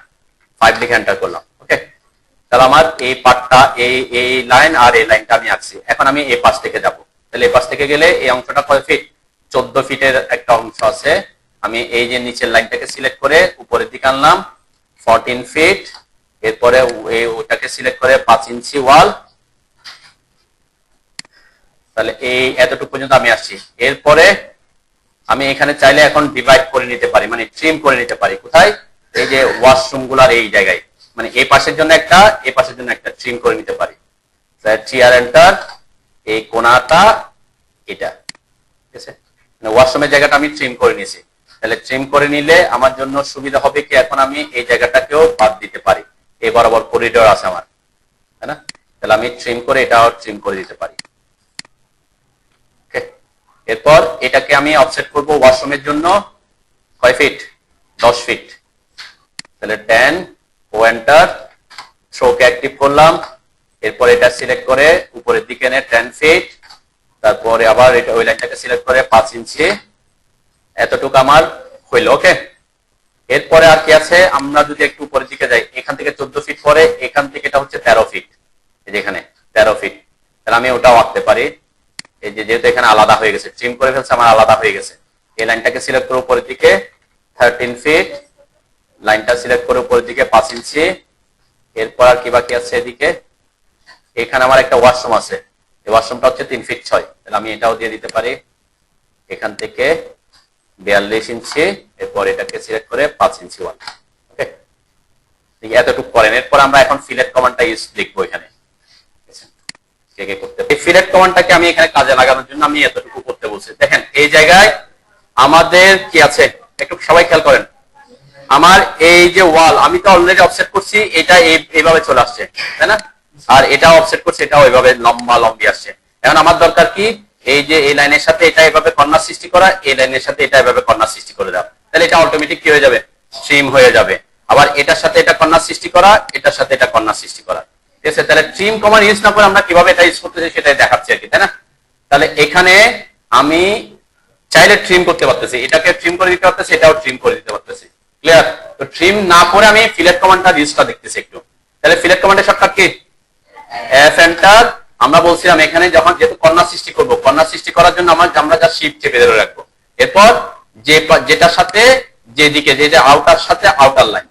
5 লিখে এন্টার করলাম। ওকে, তাহলে আমার এই পার্টটা এই লাইন আর এই লাইনটা আমি আঁকছি। এখন আমি এই পাশ থেকে যাব, তাহলে এই পাশ থেকে গেলে এই অংশটা কয় ফিট, 14 ফিটের একটা অংশ আছে, আমি এই যে নিচের লাইনটাকে সিলেক্ট করে উপরের দিকে আনলাম 14 ফিট, এরপরে ওটাকে সিলেক্ট করে 5 ইঞ্চি ওয়াল, তাহলে এই এতটুকু পর্যন্ত আমি আসছি। এরপরে আমি এখানে চাইলে এখন ডিভাইড করে নিতে পারি, মানে ট্রিম করে নিতে পারি, কোথায়, এই যে ওয়াশরুম গুলার এই জায়গায়, মানে এই পাশের জন্য একটা, এই পাশের জন্য একটা ট্রিম করে নিতে পারি। চেয়ার এন্টার, এই কোণাটা এটা, ঠিক আছে, মানে ওয়াশরুমের জায়গাটা আমি ট্রিম করে নিয়েছি। তাহলে ট্রিম করে নিলে আমার জন্য সুবিধা হবে কি, এখন আমি এই জায়গাটাকেও বাদ দিতে পারি, এই বরাবর করিডোর আছে আমার, তাই না? তাহলে আমি ট্রিম করে এটাও ট্রিম করে দিতে পারি। এরপর এটাকে আমি অফসেট করব ওয়াশরুমের জন্য কয় ফিট, 10 ফিট, তাহলে 10, ও এন্টার, থ্রোকে অ্যাক্টিভ করলাম, এরপর এটা সিলেক্ট করে উপরের দিকে এনে 10 ফিট, তারপরে আবার এটা ওই লাইনটাকে সিলেক্ট করে 5 ইঞ্চি, এতটুকু আমার হইল। ওকে, এরপরে আর কি আছে, আমরা যদি একটু উপরের দিকে যাই, এখান থেকে 14 ফিট পরে এখান থেকে এটা হচ্ছে 13 ফিট, এই যে এখানে 13 ফিট, তাহলে আমি ওটাও আঁকতে পারি। এই যে যেহেতু এখানে আলাদা হয়ে গেছে, ট্রিম করে ফেলছে, আমার আলাদা হয়ে গেছে, এই লাইনটাকে সিলেক্ট করে উপরের দিকে 13 ফিট, লাইনটা সিলেক্ট করে উপরের দিকে 5 ইঞ্চি, এরপর আর কি বাকি আছে, এদিকে এখানে আমার একটা ওয়াশরুম আছে, এই ওয়াশরুমটা হচ্ছে 3 ফিট 6, তাহলে আমি এটাও দিয়ে দিতে পারি, এখান থেকে 42 ইঞ্চি, এরপর এটাকে সিলেক্ট করে 5 ইঞ্চি ওয়াল। ওকে, এতটুকু করেন। এরপর আমরা এখন ফিলেট কমান্ডটা ইউজ লিখবো এখানে, এই ফিলেট কমান্ডটাকে আমি এখানে কাজে লাগানোর জন্য আমি এতটুকু করতে বলছি। দেখেন এই জায়গায় আমাদের কি আছে, একটু সবাই খেয়াল করেন, আমার এই যে ওয়াল আমি তো অলরেডি অফসেট করছি, এটা এইভাবে চলে আসছে, তাই না? আর এটা অফসেট করছে, এটাও এইভাবে লম্বা লম্বি আসছে। এখন আমার দরকার কি, এই যে এই লাইনের সাথে এটা এভাবে কর্নার সৃষ্টি করা, এই লাইনের সাথে এটা এভাবে কর্নার সৃষ্টি করে দাও, তাহলে এটা অটোমেটিক কি হয়ে যাবে, ট্রিম হয়ে যাবে। আবার এটার সাথে এটা কর্নার সৃষ্টি করা, এটার সাথে এটা কর্নার সৃষ্টি করা, ঠিক আছে? তাহলে ট্রিম কমান্ড ইউজ না করে আমরা কিভাবে এটা ইউজ করতেছি সেটাই দেখাচ্ছি আর কি, তাই না? তাহলে এখানে আমি চাইলে ট্রিম করতে পারতেছি, এটাকে ট্রিম করে দিতে পারতেছি, এটাও ট্রিম করে দিতে পারতেছি। ক্লিয়ার? তো ট্রিম না করে আমি ফিলেট কমান্ডটা রিস্কটা দেখতেছি একটু। তাহলে ফিলেট কমান্ডের শর্টকাট কি? F enter. আমরা বলছিলাম এখানে যখন যেহেতু কর্নার সৃষ্টি করব, কর্নার সৃষ্টি করার জন্য আমরা যা শিফট চেপে ধরে রাখবো। এরপর যেটার সাথে যেদিকে যেটা আউটার সাথে আউটার লাইন,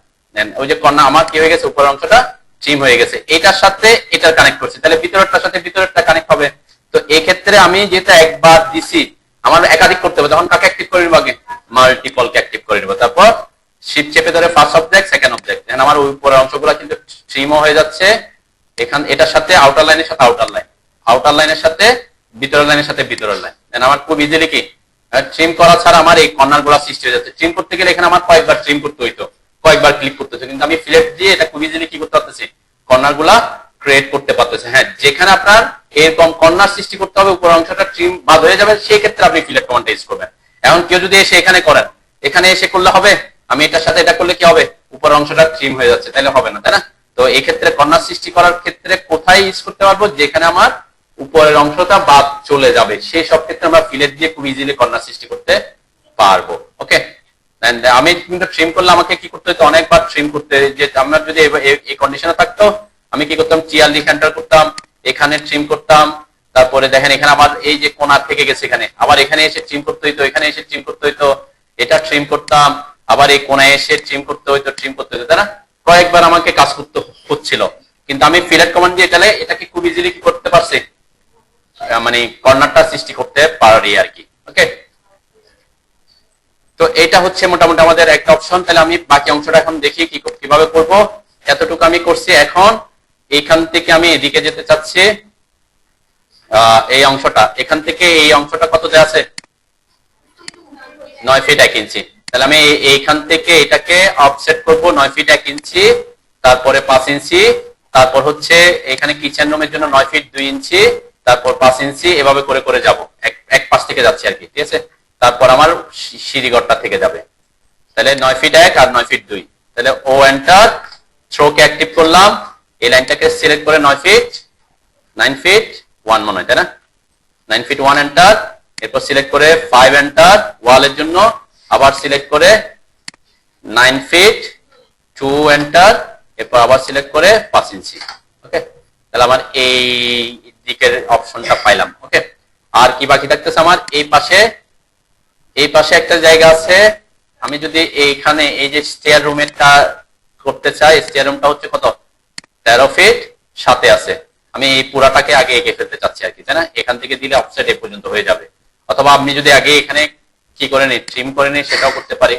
ওই যে কর্নার আমার কি হয়ে গেছে, উপরের অংশটা ট্রিম হয়ে গেছে, এটার সাথে এটার কানেক্ট করছি, তাহলে ভিতরেরটার সাথে ভিতরেরটা কানেক্ট হবে। তো এই ক্ষেত্রে আমি যেটা একবার দিছি, আমার একাধিক করতে হবে, তখন কাকে অ্যাক্টিভ করে নিব? আগে মাল্টিপলকে অ্যাক্টিভ করে নিব। তারপর শিফট চেপে ধরে ফার্স্ট অবজেক্ট, সেকেন্ড অবজেক্ট, এখন আমার উপরের অংশগুলো কিন্তু ট্রিমও হয়ে যাচ্ছে। এখান এটার সাথে আউটার লাইনের সাথে আউটার লাইন, আউটার লাইনের সাথে ভিতরের লাইনের সাথে ভিতরের লাইন, দেন আমার খুব ইজিলি কি ট্রিম করা ছাড়া আমার এই কর্নার গুলা সৃষ্টি হয়ে যাচ্ছে। ট্রিম করতে গেলে এখানে আমার কয়েকবার ট্রিম করতে হইতো, কয়েকবার ক্লিক করতে হতো, কিন্তু আমি ফিলেট দিয়ে এটা খুব ইজিলি কি করতে পারতেছি, কর্নার গুলা ক্রিয়েট করতে পারতেছে। হ্যাঁ, যেখানে আপনার এরকম কর্নার সৃষ্টি করতে হবে, উপর অংশটা ট্রিম বাদ হয়ে যাবে, সেই ক্ষেত্রে আপনি ফিলেট কমান্ডটা ইউজ করবেন। এখন কেউ যদি এসে এখানে করেন, এখানে এসে করলে হবে? আমি এটার সাথে এটা করলে কি হবে, উপর অংশটা ট্রিম হয়ে যাচ্ছে, তাহলে হবে না, তাই না? তো এই ক্ষেত্রে কর্নার সৃষ্টি করার ক্ষেত্রে কোথায় ইউজ করতে পারবো, যেখানে আমার উপরের অংশটা বাদ চলে যাবে, সেই সব ক্ষেত্রে আমরা ফিলেট দিয়ে খুব ইজিলি কর্নার সৃষ্টি করতে পারবো। ওকে, আমি কিন্তু ট্রিম করলে আমাকে কি করতে হতো, অনেকবার ট্রিম করতে, যে আমরা যদি এই কন্ডিশনে থাকতো, আমি কি করতাম, চিয়ার লিখে এন্টার করতাম, এখানে ট্রিম করতাম, তারপরে দেখেন এখানে আমার এই যে কোণার থেকে গেছে, এখানে আবার এখানে এসে ট্রিম করতে হইতো, এখানে এসে ট্রিম করতে হইতো, এটা ট্রিম করতাম, আবার এই কোণায় এসে ট্রিম করতে হইতো, ট্রিম করতে হইতো, তাই না? কয়েকবার আমাকে কাজ করতে হচ্ছিল, কিন্তু আমি ফিলেট কমান্ড দিয়ে তাহলে এটাকে খুব ইজিলি কি করতে পারছি, মানে কর্নারটা সৃষ্টি করতে পারি আর কি। ওকে, তো এটা হচ্ছে মোটামুটি আমাদের একটা অপশন। তাহলে আমি বাকি অংশটা এখন দেখি কিভাবে করব। এতটুকু আমি করছি, এখন এইখান থেকে আমি এদিকে যেতে চাচ্ছি, এই অংশটা, এখান থেকে এই অংশটা কত দেয়া আছে, 9 ফিট 1 ইঞ্চি। তাহলে আমি এইখান থেকে এটাকে অফসেট করব 9 ফিট 1 ইঞ্চি, তারপরে 5 ইঞ্চি, তারপর হচ্ছে এখানে কিচেন রুমের জন্য 9 ফিট 2 ইঞ্চি, তারপর 5 ইঞ্চি, এভাবে করে করে যাব, এক পাশ থেকে যাচ্ছে আর কি, ঠিক আছে? তারপর আমার সিঁড়িঘরটা থেকে যাবে, তাহলে 9 ফিট 1 আর 9 ফিট 2, তাহলে ও এন্টার, থ্রোকে অ্যাক্টিভ করলাম, এই লাইনটাকে সিলেক্ট করে 9 ফিট 1 মনে হয়, তাই না? 9 ফিট 1 এন্টার, এরপর সিলেক্ট করে 5 এন্টার ওয়ালের জন্য, আবার সিলেক্ট করে 9 ফিট 2 এন্টার, এরপর আবার সিলেক্ট করে 5 ইঞ্চি। ওকে, তাহলে আমার এই দিকের অপশনটা পাইলাম। ওকে, আর কি বাকি থাকতেছে আমার, এই পাশে একটা জায়গা আছে, আমি যদি এইখানে এই যে স্টেয়ার রুমেরটা করতে চাই, স্টেয়ার রুমটা হচ্ছে কত, 13 ফিট 7 আছে, আমি এই পুরাটাকে আগে এঁকে ফেলতে চাচ্ছি আর কি, তাই না? এখান থেকে দিলে অফসেট এ পর্যন্ত হয়ে যাবে, অথবা আপনি যদি আগে এখানে কি করে নি, ট্রিম করে নি, সেটাও করতে পারি।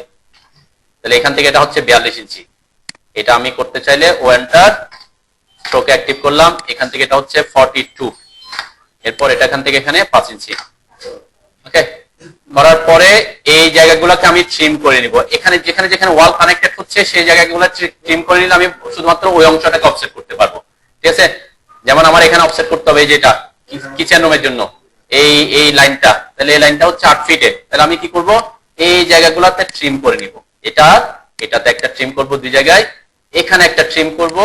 তাহলে এখান থেকে এটা হচ্ছে 42 ইঞ্চি, এটা আমি করতে চাইলে ও এন্টার, স্ট্রোক অ্যাক্টিভ করলাম, এখান থেকে এটা হচ্ছে 42, এরপর এটা এখান থেকে এখানে 5 ইঞ্চি। ওকে, করার পরে এই জায়গাগুলোকে আমি ট্রিম করে নিব, এখানে যেখানে যেখানে ওয়াল কানেক্টেড হচ্ছে সেই জায়গাগুলো ট্রিম করে নিলে আমি শুধুমাত্র ওই অংশটাকে অফসেট করতে পারবো, ঠিক আছে? যেমন আমার এখানে অফসেট করতে হবে, যেটা কিচেন রুমের জন্য এই লাইনটা, তাহলে এই লাইনটা হচ্ছে 8 ফিটে, তাহলে আমি কি করব, এই জায়গাগুলোতে ট্রিম করে নিব, এটাতে একটা ট্রিম করব, দুই জায়গায়, এখানে একটা ট্রিম করব,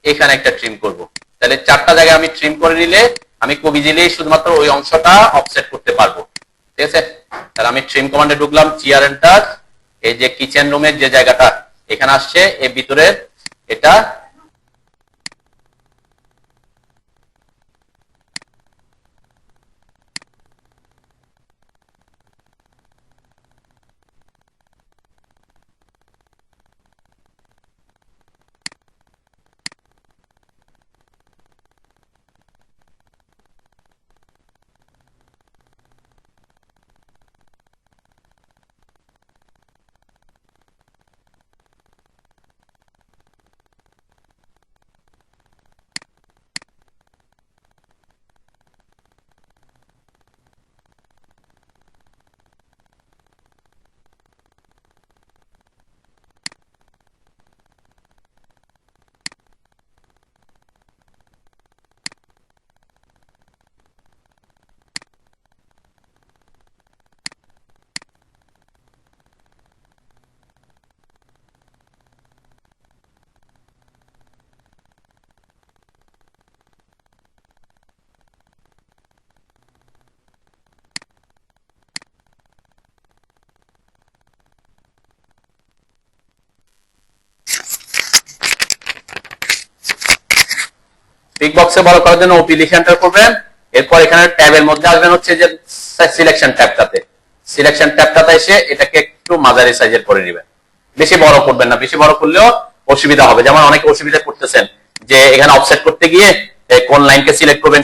এখানে একটা ট্রিম করব, তাহলে 4টা জায়গায় আমি ট্রিম করে নিলে আমি খুব ইজিলি শুধুমাত্র ওই অংশটা অফসেট করতে পারবো, ঠিক আছে? তাহলে আমি ট্রিম কমান্ডে ঢুকলাম, চিয়ার এন্টার, এই যে কিচেন রুমের যে জায়গাটা এখানে আসছে, এর ভিতরে এটা পিক বক্সে বড় করার জন্য ওপি লিখে এন্টার করবেন। এরপর এখানে ট্যাবের মধ্যে আসবেন হচ্ছে যে সিলেকশন ট্যাবটাতে। সিলেকশন ট্যাবটাতে এসে এটাকে একটু মাঝারি সাইজের করে নেবেন, বেশি বড় করবেন না, বেশি বড় করলেও অসুবিধা হবে। যেমন অনেকে অসুবিধা করতেছেন যে এখানে অফসেট করতে গিয়ে কোন লাইনকে সিলেক্ট করবেন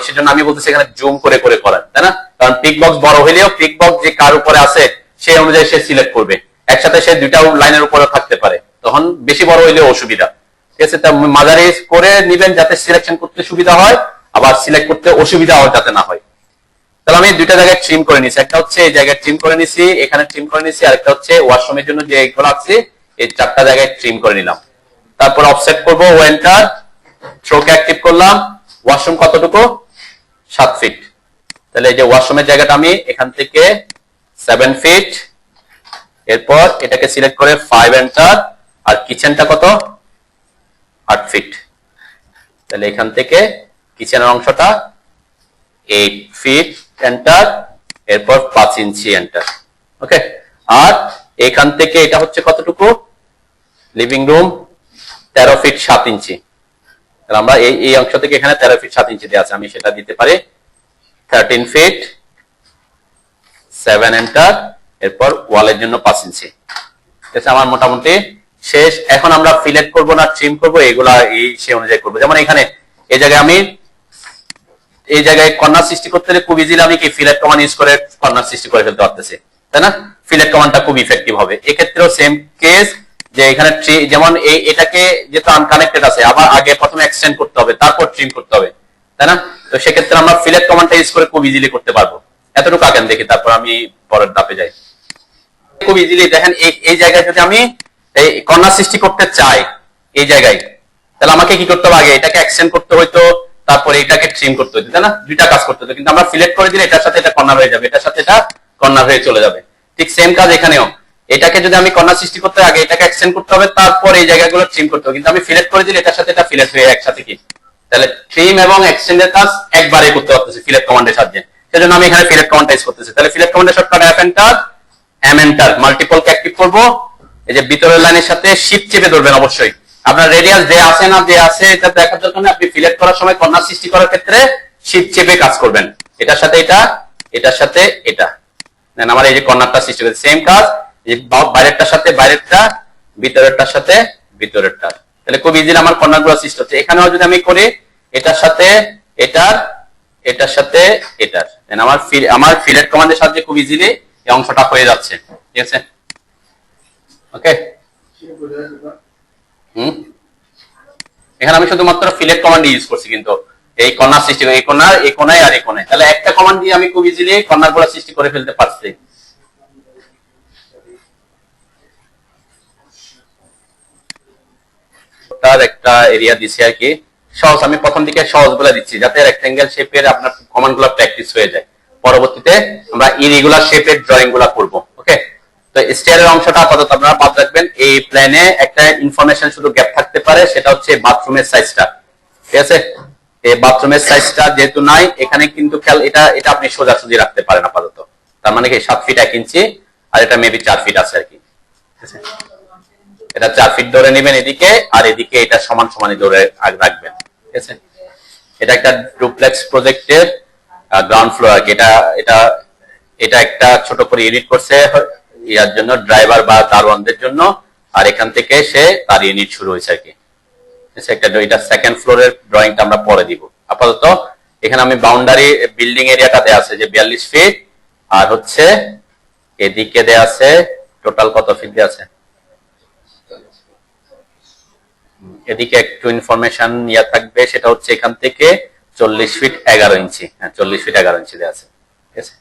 সেজন্য আমি বলতেছি এখানে জুম করে করে করেন, তাই না? কারণ পিক বক্স বড় হইলেও পিক বক্স যে কার উপরে আছে সেই অনুযায়ী সে সিলেক্ট করবে, একসাথে সে দুইটা লাইনের উপরে থাকতে পারে, তখন বেশি বড় হইলেও অসুবিধা। ঠিক আছে, তা মাঝারি করে নিবেন যাতে সিলেকশন করতে সুবিধা হয়, আবার সিলেক্ট করতে অসুবিধা যাতে না হয়। তাহলে আমি দুইটা জায়গায় ট্রিম করে নিছি, একটা হচ্ছে এই জায়গায় ট্রিম করে নিছি, এখানে ট্রিম করে নিছি, আর একটা হচ্ছে ওয়াশরুমের জন্য যে এগুলো আছে এই 4টা জায়গায় ট্রিম করে নিলাম। তারপর অফসেট করব, এন্টার, থ্রোকে অ্যাক্টিভ করলাম। ওয়াশরুম কতটুকু? 7 ফিট। তাহলে এই যে ওয়াশরুমের জায়গাটা আমি এখান থেকে 7 ফিট, এরপর এটাকে সিলেক্ট করে 5 এন্টার, আর কিচেনটা কত? 8 ফিট। তাহলে এখান থেকে কিচেনের অংশটা 8 ফিট এন্টার, এরপর 5 ইঞ্চি এন্টার। ওকে, আর এখান থেকে এটা হচ্ছে কতটুকু? লিভিং রুম 13 ফিট 7 ইঞ্চি। তাহলে আমরা এই অংশ থেকে এখানে 13 ফিট 7 ইঞ্চি দেওয়া আছে, আমি সেটা দিতে পারি 13 ফিট 7 এন্টার, এরপর ওয়ালের জন্য 5 ইঞ্চি। ঠিক আছে, আমার মোটামুটি শেষ। এখন আমরা ফিলেট করব না ট্রিম করব, এগুলা সে অনুযায়ী করবো। যেমন এখানে এই জায়গায় আমি এই জায়গায় কর্নার সৃষ্টি করতে হলে খুব ইজিলি আমি কি ফিলেট কমান্ড ইউজ করে কর্নার সৃষ্টি করে ফেলতে পারতেছি, তাই না? ফিলেট কমান্ডটা খুব ইফেক্টিভ হবে। এক্ষেত্রেও সেম কেস, যে এখানে যেমন এটাকে যেহেতু আনকানেক্টেড আছে, আবার আগে প্রথমে এক্সটেন্ড করতে হবে, তারপর ট্রিম করতে হবে, তাই না? তো সেক্ষেত্রে আমরা ফিলেট কমান্ডটা ইউজ করে খুব ইজিলি করতে পারবো। এতটুকু আগে দেখি, তারপর আমি পরের ধাপে যাই। খুব ইজিলি দেখেন, এই জায়গায় যদি আমি এই কর্নার সৃষ্টি করতে চাই এই জায়গায়, তাহলে আমাকে কি করতে হবে? আগে এটাকে এক্সটেন্ড করতে হইতো, তারপরে এটাকে ট্রিম করতে হইতো, তাই না? দুইটা কাজ করতে হতো। কিন্তু আমরা সিলেক্ট করে দিলে এটার সাথে এটা কর্নার হয়ে যাবে, এটার সাথে এটা কর্নার হয়ে চলে যাবে। ঠিক সেম কাজ এখানেও, এটাকে যদি আমি কর্নার সৃষ্টি করতে আগে এটাকে এক্সটেন্ড করতে হবে, তারপর এই জায়গাগুলো ট্রিম করতে হবে। কিন্তু আমি সিলেক্ট করে দিলে এটার সাথে এটা ফিলেট হয়ে একসাথে কি, তাহলে ট্রিম এবং এক্সটেন্ডের কাজ একবারে করতে পারতেছি ফিলেট কমান্ডের সাহায্যে। সেজন্য আমি এখানে ফিলেট কমান্ড ইউজ করতেছি। তাহলে ফিলেট কমান্ডের shortcut F enter, M enter, মাল্টিপলকে অ্যাক্টিভ করব। এই যে ভিতরের লাইনের সাথে শিফট চেপে ধরবেন অবশ্যই। আপনার রেডিয়াস যে আছে না যে আছে এটা দেখার দরকার নেই, আপনি ফিলেট করার সময় কর্নার সৃষ্টি করার ক্ষেত্রে শিফট চেপে কাজ করবেন। এটার সাথে এটা, এটার সাথে এটা, দেন আমার এই যে কর্নারটা সৃষ্টি করেছে, সেম কাজ, এই বাইরেরটার সাথে বাইরেরটা, ভিতরেরটার সাথে ভিতরেরটা। তাহলে খুব ইজিলি আমার কর্নারগুলো সৃষ্টি হচ্ছে। এখানেও যদি আমি করি এটার সাথে এটার, এটার সাথে এটার, দেন আমার ফিলেট কমান্ডের সাহায্যে খুব ইজিলি এই অংশটা হয়ে যাচ্ছে। ঠিক আছে, ওকে। এখানে আমি শুধুমাত্র ফিলেট কমান্ড ইউজ করছি, কিন্তু এই কর্নার সৃষ্টি এই কোণার এই কোণায় আর এই কোণায়, তাহলে একটা কমান্ড দিয়ে আমি খুব ইজিলি কর্নারগুলো সৃষ্টি করে ফেলতে পারছি। তার একটা এরিয়া দিছি আর কি, সহজ। আমি প্রথম দিকে সহজ বলে দিচ্ছি যাতে রেক্টেঙ্গেল শেপের আপনার কমান্ডগুলো প্র্যাকটিস হয়ে যায়, পরবর্তীতে আমরা ইরেগুলার শেপের ড্রয়িং গুলা করবো। ওকে, তো স্টেয়ারের অংশটা আপাতত আপনারা বাদ রাখবেন। এই প্ল্যানে একটা ইনফরমেশন শুধু গ্যাপ থাকতে পারে, সেটা হচ্ছে বাথরুমের সাইজটা। ঠিক আছে, এই বাথরুমের সাইজটা যেহেতু নাই এখানে, কিন্তু এটা আপনি সোজাসুজি রাখতে পারেন আপাতত। তার মানে কি 7 ফিট 1 ইঞ্চি, আর এটা মেবি 4 ফিট আছে আর কি। ঠিক আছে, এটা 4 ফিট ধরে নেবেন এদিকে, আর এদিকে এটা সমান সমানই ধরে রাখবেন। ঠিক আছে, এটা একটা ডুপ্লেক্স প্রজেক্টের গ্রাউন্ড ফ্লোর আর কি। এটা একটা ছোট করে ইউনিট করছে ইয়ার জন্য, ড্রাইভার বা দারোয়ানদের জন্য, আর এখান থেকে সে তার ইউনিট শুরু হয়েছে আর কি। এটা সেকেন্ড ফ্লোরের ড্রয়িংটা আমরা পরে দিব। আপাতত এখানে আমি বাউন্ডারি বিল্ডিং এরিয়াটা দেয়া আছে যে 42 ফিট, আর হচ্ছে এদিকে দেয়া আছে টোটাল কত ফিট দেয়া আছে, এদিকে একটু ইনফরমেশন ইয়া থাকবে, সেটা হচ্ছে এখান থেকে 40 ফিট 11 ইঞ্চি। হ্যাঁ, 40 ফিট 11 ইঞ্চি দেয়া আছে। ঠিক আছে,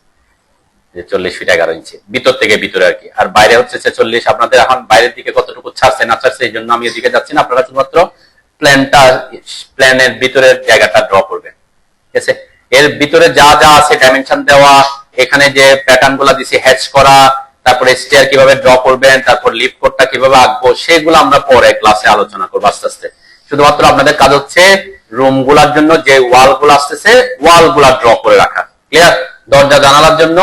40 ফিট 11 ইঞ্চি ভিতর থেকে ভিতরে আর কি। আর বাইরে হচ্ছে 46। আপনাদের এখন বাইরের দিকে কতটুকু ছাড়ছে না ছাড়ছে এই জন্য আমি এদিকে যাচ্ছি না, আপনারা শুধুমাত্র প্ল্যানের ভিতরের জায়গাটা ড্র করবেন। ঠিক আছে, এর ভিতরে যা যা আছে ডাইমেনশন দেওয়া, এখানে যে প্যাটার্ন গুলা দিছি হ্যাচ করা, তারপরে স্টেয়ার কিভাবে ড্র করবেন, তারপর লিফট কোডটা কিভাবে আঁকবো, সেগুলো আমরা পরে ক্লাসে আলোচনা করবো আস্তে আস্তে। শুধুমাত্র আপনাদের কাজ হচ্ছে রুম গুলার জন্য যে ওয়াল গুলো আসতেছে ওয়াল গুলা ড্র করে রাখা। ক্লিয়ার? দরজা জানালার জন্য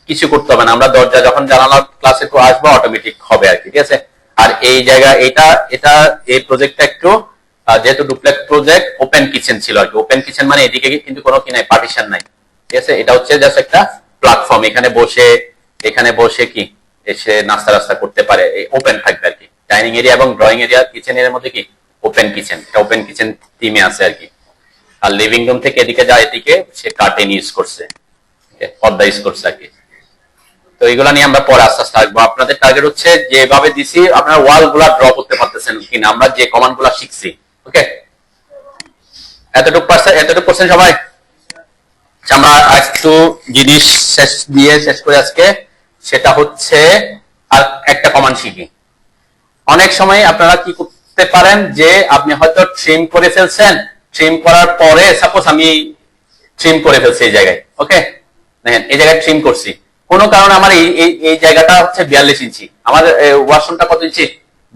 কিছু করতে হবে না, আমরা দরজা যখন জানালার ক্লাসে আসবো অটোমেটিক হবে আর কি। ঠিক আছে, আর এই জায়গা এটা এই প্রজেক্টটা একটু যেহেতু ডুপ্লেক্স প্রজেক্ট ওপেন কিচেন ছিল আর কি। ওপেন কিচেন মানে এদিকে কিন্তু কোনো কি নাই, পার্টিশন নাই, ঠিক আছে। এটা হচ্ছে জাস্ট একটা প্ল্যাটফর্ম, এখানে বসে কি এসে নাস্তা রাস্তা করতে পারে, ওপেন থাকবে আর কি। ডাইনিং এরিয়া এবং ড্রয়িং এরিয়া কিচেন এর মধ্যে কি ওপেন কিচেন, এটা ওপেন কিচেন থিমে আছে আর কি। আর লিভিং রুম থেকে এদিকে যায়, এদিকে সে কার্টেন ইউজ করছে, পর্দা ইউজ করছে আর কি। তো এগুলা নিয়ে আমরা পরে আস্তে আস্তে আসবো। আপনাদের টার্গেট হচ্ছে যেভাবে দিছি আপনারা ওয়াল গুলা ড্র করতে পারতেছেন কিনা, আমরা যে কমান্ড গুলা শিখছি। ওকে, এতটুকু করছেন সবাই। আমরা একটু জিনিস শেষ করে আজকে, সেটা হচ্ছে আর একটা কমান্ড শিখি। অনেক সময় আপনারা কি করতে পারেন যে আপনি হয়তো ট্রিম করে ফেলছেন, ট্রিম করার পরে সাপোজ আমি ট্রিম করে ফেলছি এই জায়গায়, ওকে দেখেন এই জায়গায় ট্রিম করছি, কোনো কারণে আমার এই জায়গাটা হচ্ছে 42 ইঞ্চি, আমার ওয়াশরুমটা কত ইঞ্চি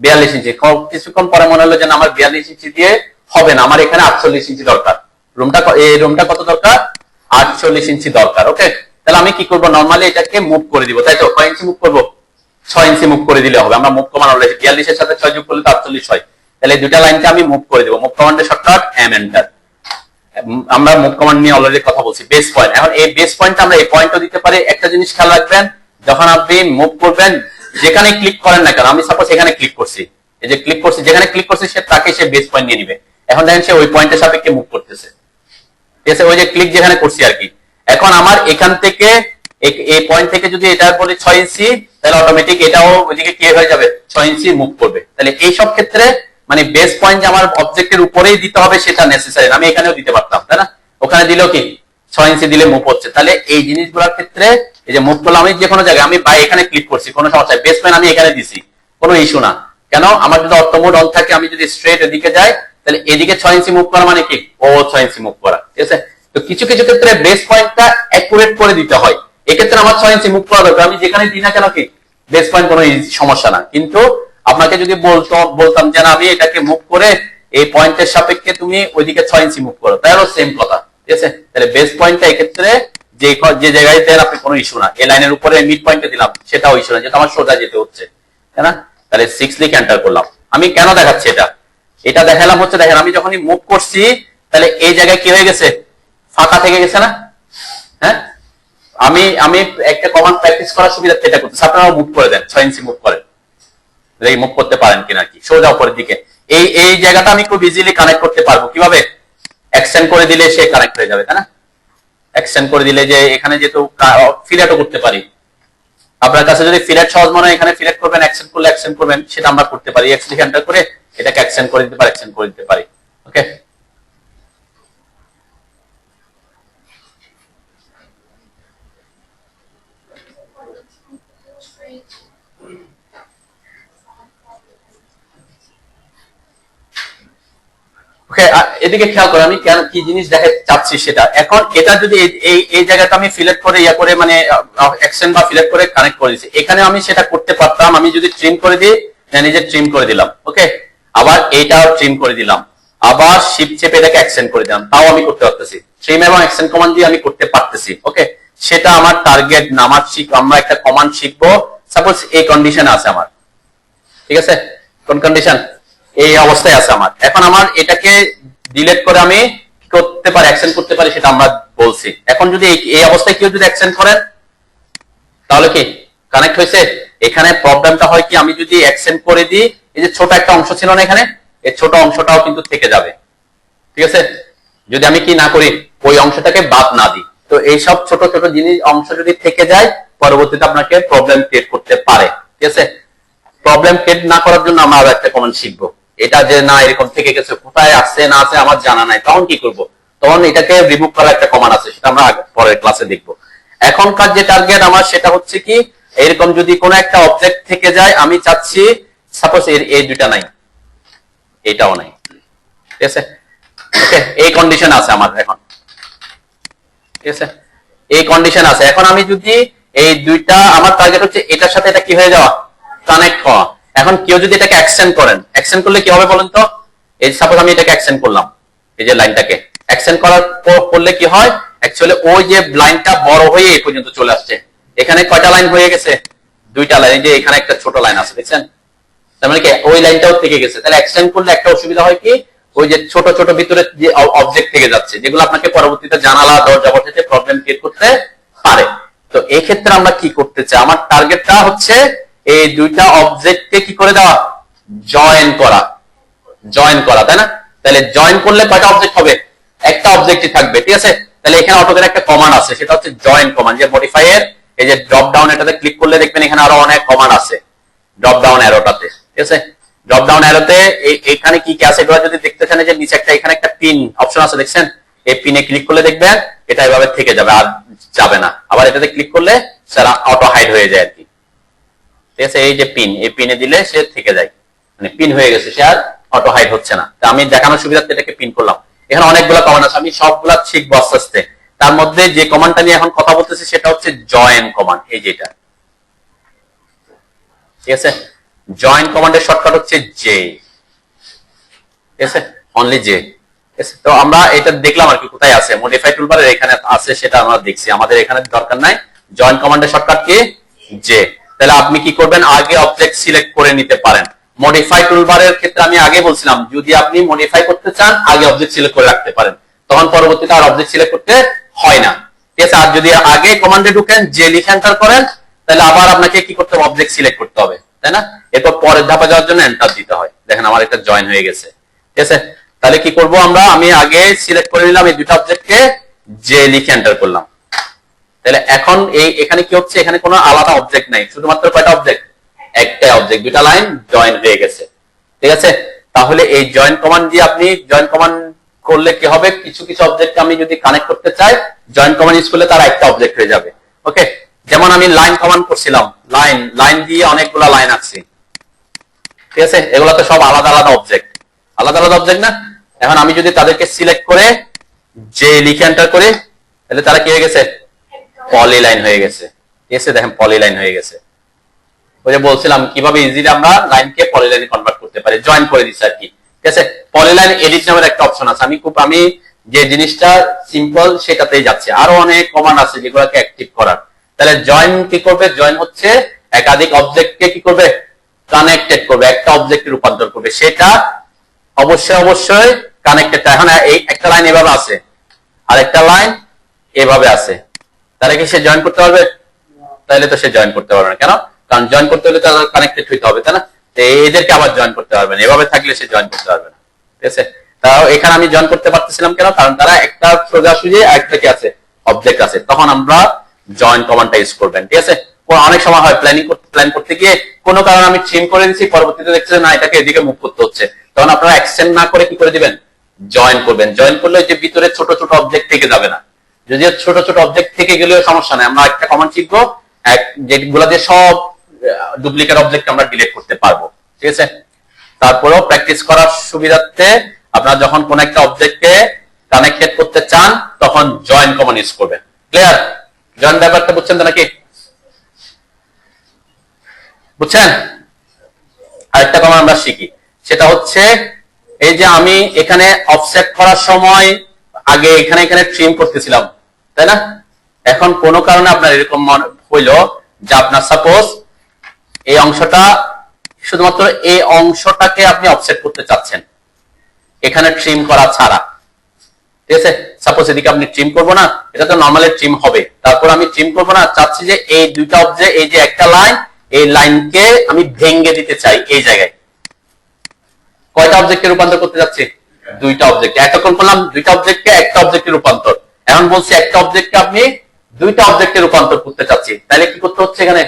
42 ইঞ্চি। কিছুক্ষণ পরে মনে হলো যে আমার 42 ইঞ্চি দিয়ে হবে না, আমার এখানে 48 ইঞ্চি দরকার। এই রুমটা কত দরকার, 48 ইঞ্চি দরকার। ওকে, তাহলে আমি কি করবো, নর্মালি এটাকে মুভ করে দিব, তাই তো। কয় ইঞ্চি মুভ করবো, 6 ইঞ্চি মুভ করে দিলে হবে। আমরা মুভ কমান্ড অলরেডি 42 এর সাথে 6 যোগ করলে তো 48 হয়, তাহলে এই দুটা লাইনকে আমি মুভ করে দিব। মুভ কমান্ডের শর্টকাট এম এন্টার। আমরা মুভ কমান্ড নিয়ে অলরেডি কথা বলছি। বেস পয়েন্ট, এখন এই বেস পয়েন্টটা আমরা এই পয়েন্টও দিতে পারি। একটা জিনিস খেয়াল রাখবেন, যখন আপনি মুভ করবেন যেখানে ক্লিক করেন না কেন, আমি সাপোজ এখানে ক্লিক করছি, এই যে ক্লিক করছি, যেখানে ক্লিক করছি সে তাকে সে বেস পয়েন্ট নিয়ে নিবে। এখন দেখেন সে ওই পয়েন্টের সাপেক্ষে মুভ করতেছে, ঠিক আছে, ওই যে ক্লিক যেখানে করছি আর কি। এখন আমার এখান থেকে এই পয়েন্ট থেকে যদি এটা বলি 6 ইঞ্চি, তাহলে অটোমেটিক এটাও ওইদিকে কি হয়ে যাবে, 6 ইঞ্চি মুভ করবে। তাহলে এই সব ক্ষেত্রে মানে বেস পয়েন্ট আমার অবজেক্টের উপরেই দিতে হবে সেটা নেসেসারি, আমি এখানেও দিতে পারতাম, তাই না। ওখানে দিলেও কি 6 ইঞ্চি দিলে মুভ হচ্ছে। তাহলে এই জিনিসগুলোর ক্ষেত্রে এই যে মুভ করলাম আমি যে কোনো জায়গায়, আমি বাই এখানে ক্লিক করছি, কোনো সমস্যা, বেস পয়েন্ট আমি এখানে দিছি, কোনো ইস্যু না। কেন, আমার যদি অর্থ মোড অন থাকে, আমি যদি স্ট্রেট এদিকে যাই, তাহলে এদিকে 6 ইঞ্চি মুভ করা মানে কি 6 ইঞ্চি মুভ করা, ঠিক আছে। তো কিছু কিছু ক্ষেত্রে বেস পয়েন্টটা অ্যাকুরেট করে দিতে হয়, এক্ষেত্রে আমার 6 ইঞ্চি মুভ করা দরকার, আমি যেখানে দিই না কেন কি বেস পয়েন্ট কোনো সমস্যা না। কিন্তু আপনাকে যদি বলতাম যে না আমি এটাকে মুভ করে এই পয়েন্টের সাপেক্ষে তুমি ওইদিকে 6 ইঞ্চি মুভ করো, তাহলে সেম কথা, ঠিক আছে। তাহলে বেস পয়েন্টটা এক্ষেত্রে যে জায়গায় দেন আপনি কোনো ইস্যু না। এই লাইনের উপরে মিড পয়েন্টে দিলাম, সেটাও ইস্যু না, যেটা আমার সোজা যেতে হচ্ছে, তাই না। তাহলে 6 লিখে এন্টার করলাম। আমি কেন দেখাচ্ছি এটা দেখালাম হচ্ছে, দেখেন আমি যখনই মুভ করছি তাহলে এই জায়গায় কি হয়ে গেছে, ফাঁকা থেকে গেছে না। হ্যাঁ, আমি একটা কমান্ড প্র্যাকটিস করার সুবিধার্থে এটা করতেছি, আপনারাও মুভ করে দেন, 6 ইঞ্চি মুভ করেন, মুভ করতে পারেন কিনা কি, সোজা উপরের দিকে। এই জায়গাটা আমি খুব ইজিলি কানেক্ট করতে পারবো, কিভাবে, এক্সটেন্ড করে দিলে সে কানেক্ট হয়ে যাবে, তাই না। এক্সটেন্ড করে দিলে যে এখানে যেহেতু ফিলেটও করতে পারি, আপনার কাছে যদি ফিলেট সহজ মনে হয় এখানে ফিলেট করবেন, এক্সটেন্ড করলে এক্সটেন্ড করবেন, সেটা আমরা করতে পারি। এক্স লিখে এন্টার করে এটাকে এক্সটেন্ড করে দিতে পারি, এক্সটেন্ড করে দিতে পারি। ওকে, এদিকে খেয়াল করে আমি কেন কি জিনিস দেখাতে চাচ্ছি সেটা। এখন এটা যদি এই জায়গাটা আমি ফিলেট করে করে মানে এক্সটেন্ড বা ফিলেট করে কানেক্ট করে দিচ্ছি, এখানে আমি সেটা করতে পারতাম। আমি যদি ট্রিম করে দিই, নিজে ট্রিম করে দিলাম, ওকে, আবার এইটাও ট্রিম করে দিলাম, আবার শিফট চেপে এটাকে এক্সটেন্ড করে দিলাম, তাও আমি করতে পারতেছি। ট্রিম এবং এক্সটেন্ড কমান্ড দিয়ে আমি করতে পারতেছি। ওকে, সেটা আমার টার্গেট না, আমরা একটা কমান্ড শিখবো। সাপোজ এই কন্ডিশন আছে আমার, ঠিক আছে, কোন কন্ডিশন, এই অবস্থায় আছে আমার। এখন আমার এটাকে ডিলিট করে আমি করতে পারি, অ্যাকশন করতে পারি, সেটা আমরা বলছি। এখন যদি এই অবস্থায় কেউ যদি অ্যাকশন করেন তাহলে কি কানেক্ট হয়েছে। এখানে প্রবলেমটা হয় কি, আমি যদি অ্যাকশন করে দিই, এই যে ছোট একটা অংশ ছিল না এখানে, এই ছোট অংশটাও কিন্তু থেকে যাবে, ঠিক আছে, যদি আমি কি না করি, ওই অংশটাকে বাদ না দিই। তো এইসব ছোট ছোট জিনিস অংশ যদি থেকে যায়, পরবর্তীতে আপনাকে প্রবলেম ক্রিয়েট করতে পারে, ঠিক আছে। প্রবলেম ক্রিয়েট না করার জন্য আমরা আরো একটা কমান্ড শিখবো। এটা যে না এরকম থেকে গেছে, কোথায় আছে না আছে আমার জানা নাই, তখন কি করব, তখন এটাকে রিমুভ করার একটা কমান্ড আছে, সেটা আমরা পরের ক্লাসে দেখবো। এখনকার যে টার্গেট আমার সেটা হচ্ছে কি, এরকম যদি কোনো একটা অবজেক্ট থেকে যায়, আমি চাচ্ছি সাপোজ এই দুইটা নাই, এটাও নাই, ঠিক আছে, ওকে, এই কন্ডিশন আছে আমার এখন, ঠিক আছে, এই কন্ডিশন আছে। এখন আমি যদি এই দুইটা, আমার টার্গেট হচ্ছে এটার সাথে এটা কি হয়ে যাওয়া, কানেক্ট হওয়া। এখন কেউ যদি এটাকে এক্সটেন্ড করেন, এক্সটেন্ড করলে কি হবে বলেন তো, এই সাপোজ আমি এটাকে এক্সটেন্ড করলাম, এই যে লাইনটাকে এক্সটেন্ড করার করলে কি হয়, অ্যাকচুয়ালি ওই যে লাইনটা বড় হয়ে এই পর্যন্ত চলে আসছে। এখানে কয়টা লাইন হয়ে গেছে, দুইটা লাইন, এই যে এখানে একটা ছোট লাইন আছে দেখছেন, তার মানে কি ওই লাইনটাও থেকে গেছে। তাহলে এক্সটেন্ড করলে একটা অসুবিধা হয় কি, ওই যে ছোট ছোট ভিতরে যে অবজেক্ট থেকে যাচ্ছে, যেগুলো আপনাকে পরবর্তীতে জানালা দরজা বসাতে প্রবলেম ক্রিয়েট করতে পারে। তো এই ক্ষেত্রে আমরা কি করতে চাই, আমার টার্গেটটা হচ্ছে এই দুইটা অবজেক্টকে কি করে দেওয়া, জয়েন করা, তাই না? তাহলে জয়েন করলে কয়টা অবজেক্ট হবে, একটা অবজেক্টই থাকবে, ঠিক আছে? তাহলে এখানে অটোদের একটা কমান্ড আছে, সেটা হচ্ছে জয়েন কমান্ড। যে মডিফাই এর এই যে ড্রপ ডাউন, এটাতে ক্লিক করলে দেখবেন এখানে আরো অনেক কমান্ড আছে ড্রপ ডাউন অ্যারোটাতে, ঠিক আছে? ড্রপ ডাউন অ্যারোতে এখানে কি কি আছে এগুলো যদি দেখতে চান, যে নিচে একটা এখানে একটা পিন অপশন আছে দেখছেন, এই পিনে ক্লিক করলে দেখবেন এটা এভাবে থেকে যাবে, আর যাবে না। আবার এটাতে ক্লিক করলে সেটা অটো হাইড হয়ে যায় আর কি, ঠিক আছে? এই যে পিন, এই পিনে দিলে সে থেকে যায়, মানে পিন হয়ে গেছে, সে আর অটো হাইড হচ্ছে না। তো আমি দেখানোর সুবিধার্থে এটাকে পিন করলাম। এখানে অনেকগুলো কমান্ড আছে, আমি সবগুলা শিখবো আস্তে আস্তে। তার মধ্যে যে কমান্ডটা নিয়ে এখন কথা বলতেছি সেটা হচ্ছে জয়েন কমান্ড, এই যেটা, ঠিক আছে? জয়েন কমান্ডের শর্টকাট হচ্ছে জে, ঠিক আছে? Only J. তো আমরা এটা দেখলাম আর কি, কোথায় আছে মডিফাই টুলবারের এখানে আছে, সেটা আমরা দেখছি, আমাদের এখানে দরকার নাই। জয়েন কমান্ডের শর্টকাট কি, জে। তাহলে আপনি কি করবেন, আগে অবজেক্ট সিলেক্ট করে নিতে পারেন। মডিফাই টুলবারের ক্ষেত্রে আমি আগে বলছিলাম, যদি আপনি মডিফাই করতে চান আগে অবজেক্ট সিলেক্ট করে রাখতে পারেন, তখন পরবর্তীতে আর অবজেক্ট সিলেক্ট করতে হয় না, ঠিক আছে? আর যদি আগে কমান্ডে ঢুকেন, যে লিখে এন্টার করেন, তাহলে আবার আপনাকে কি করতে হবে, অবজেক্ট সিলেক্ট করতে হবে, তাই না? এরপর পরের ধাপে যাওয়ার জন্য এন্টার দিতে হয়। দেখেন আমার একটা জয়েন হয়ে গেছে, ঠিক আছে? তাহলে কি করব আমরা, আমি আগে সিলেক্ট করে নিলাম এই দুটো অবজেক্টকে, যে লিখে এন্টার করলাম। তাহলে এখন এখানে কি হচ্ছে, এখানে কোনো আলাদা অবজেক্ট নাই, শুধুমাত্র কয়টা অবজেক্ট, একটা অবজেক্ট, দুটা লাইন জয়েন হয়ে গেছে, ঠিক আছে? তাহলে এই জয়েন কমান্ড দিয়ে আপনি জয়েন কমান্ড করলে কি হবে, কিছু কিছু অবজেক্ট আমি যদি কানেক্ট করতে চাই, জয়েন কমান্ড ইউজ করলে তার একটা অবজেক্ট হয়ে যাবে। ওকে, যেমন আমি লাইন কমান্ড করছিলাম, লাইন দিয়ে অনেকগুলা লাইন আছে, ঠিক আছে? এগুলো তো সব আলাদা আলাদা অবজেক্ট, না? এখন আমি যদি তাদেরকে সিলেক্ট করে যে লিখে এন্টার করি, তাহলে তারা কি হয়ে গেছে, পলি লাইন হয়ে গেছে, ঠিক আছে? দেখেন পলি লাইন হয়ে গেছে। ওই যে বলছিলাম কিভাবে ইজিলি আমরা লাইনকে পলিলাইনে কনভার্ট করতে পারি, জয়েন করে দিচ্ছি আর কি, ঠিক আছে? পলিলাইন এডিট নামের একটা অপশন আছে, আমি যে জিনিসটা সিম্পল সেটাতেই যাচ্ছে, আরো অনেক কমান্ড আছে যেগুলোকে অ্যাক্টিভ করার। তাহলে জয়েন কি করবে, জয়েন হচ্ছে একাধিক অবজেক্টকে কি করবে, কানেক্টেড করবে, একটা অবজেক্টে রূপান্তর করবে, সেটা অবশ্যই কানেক্টেড। এখন এই একটা লাইন এভাবে আছে, আর একটা লাইন এভাবে আছে, তাহলে কি সে জয়েন করতে পারবে? তাহলে তো সে জয়েন করতে পারবে না। কেন? কারণ জয়েন করতে হলে তাদের কানেক্টেড হইতে হবে, তাই না? এদেরকে আবার জয়েন করতে পারবে না, এভাবে থাকলে সে জয়েন করতে পারবে না, ঠিক আছে? তাও এখানে আমি জয়েন করতে পারতেছিলাম কেন, কারণ তারা একটা সোজাসুজি একটা কি আছে, অবজেক্ট আছে, তখন আমরা জয়েন কমান্ডটা ইউজ করবেন, ঠিক আছে? অনেক সময় হয় প্ল্যান করতে গিয়ে কোনো কারণে আমি ট্রিম করে দিচ্ছি, পরবর্তীতে দেখছেন না এটাকে এদিকে মুভ করতে হচ্ছে, তখন আপনারা এক্সটেন্ড না করে কি করে দিবেন, জয়েন করবেন। জয়েন করলে যে ভিতরে ছোট ছোট অবজেক্ট থেকে যাবে না, যদিও ছোট ছোট অবজেক্ট থেকে গেলেও সমস্যা নেই, আমরা একটা কমান্ড শিখবো যেগুলা দিয়ে সব ডুপ্লিকেট অবজেক্ট আমরা ডিলিট করতে পারবো, ঠিক আছে? তারপরেও প্র্যাকটিস করার সুবিধার্থে আপনারা যখন কোন একটা অবজেক্টকে কানেক্টেড করতে চান, তখন জয়েন কমান্ড ইউজ করবেন। ক্লিয়ার? জয়েন ব্যাপারটা বুঝছেন তো নাকি? বুঝছেন? আরেকটা কমান্ড আমরা শিখি, সেটা হচ্ছে এই যে আমি এখানে অফসেট করার সময় আগে এখানে ট্রিম করতেছিলাম, তাই না? এখন কোন কারণে আপনার এরকম হইলো যে আপনার সাপোজ এই অংশটা, শুধুমাত্র এই অংশটাকে আপনি অফসেট করতে চাচ্ছেন এখানে ট্রিম করা ছাড়া, ঠিক আছে? সাপোজ এদিকে আপনি ট্রিম করবো না, এটা তো নর্মালি ট্রিম হবে, তারপর আমি ট্রিম করবো না, চাচ্ছি যে এই দুইটা অবজেক্ট, এই যে একটা লাইন, এই লাইনকে আমি ভেঙে দিতে চাই এই জায়গায়। কয়টা অবজেক্টে রূপান্তর করতে যাচ্ছি, দুইটা অবজেক্ট। এতক্ষণ করলাম দুইটা অবজেক্টকে একটা অবজেক্টে রূপান্তর, এখন বলছি একটা অবজেক্টকে আপনি দুইটা অবজেক্টে রূপান্তর করতে চাচ্ছি, তাহলে কি করতে হচ্ছে, এখানে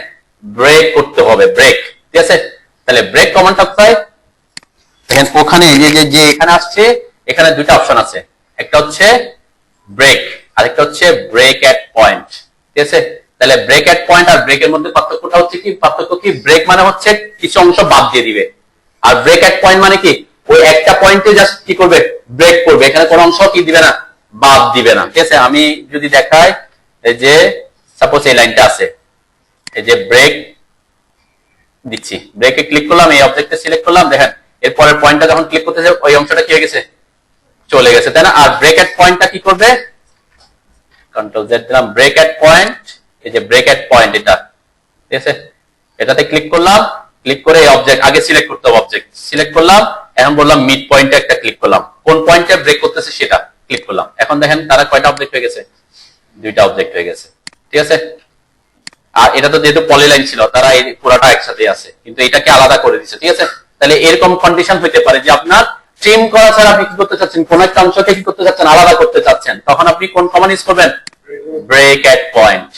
ব্রেক করতে হবে, ব্রেক, ঠিক আছে? তাহলে ব্রেক কমান্ডটা কোথায়, দেখেন ওখানে যে এখানে আসছে, এখানে দুইটা অপশন আছে, একটা হচ্ছে ব্রেক আর একটা হচ্ছে ব্রেক এট পয়েন্ট, ঠিক আছে? তাহলে ব্রেক এট পয়েন্ট আর ব্রেকের মধ্যে পার্থক্যটা হচ্ছে কি, পার্থক্য কি, ব্রেক মানে হচ্ছে কিছু অংশ বাদ দিয়ে দিবে, আর ব্রেক এট পয়েন্ট মানে কি, ওই একটা পয়েন্টে জাস্ট কি করবে, ব্রেক করবে, এখানে কোন অংশ কি দিবে না, বাদ দিবে না, ঠিক আছে? আমি যদি দেখাই, এই যে সাপোজ এই লাইনটা আছে, এই যে ব্রেক দিচ্ছি, ব্রেকে ক্লিক করলাম, এই অবজেক্টে সিলেক্ট করলাম, দেখেন এরপরের পয়েন্টটা যখন ক্লিক করতে যাবে ওই অংশটা কি হয়ে গেছে, চলে গেছে, তাই না? আর ব্রেক এট পয়েন্টটা কি করবে, কন্ট্রোল জেড দিলাম, ব্রেক এট পয়েন্ট, এই যে ব্রেক এট পয়েন্ট এটা, ঠিক আছে? এটাতে ক্লিক করলাম, ক্লিক করে এই অবজেক্ট আগে সিলেক্ট করতে হবে, অবজেক্ট সিলেক্ট করলাম, এখন বললাম মিড পয়েন্টে একটা ক্লিক করলাম, কোন পয়েন্টে ব্রেক করতেছে সেটা ক্লিক করলাম। এখন দেখেন তারা কয়টা অবজেক্ট হয়ে গেছে, দুইটা অবজেক্ট হয়ে গেছে, ঠিক আছে। আর এটা তো যেহেতু পলিলাইন ছিল, তারা এই পুরাটা একসাথে আছে, কিন্তু এটাকে আলাদা করে দিচ্ছে, ঠিক আছে। তাহলে এরকম কন্ডিশন হইতে পারে যে আপনার ট্রিম করা ছাড়া আপনি কি করতে চাচ্ছেন, কোন একটা অংশকে কি করতে চাচ্ছেন, আলাদা করতে চাচ্ছেন, তখন আপনি কোন কমান্ড ইউজ করবেন, ব্রেক এট পয়েন্ট,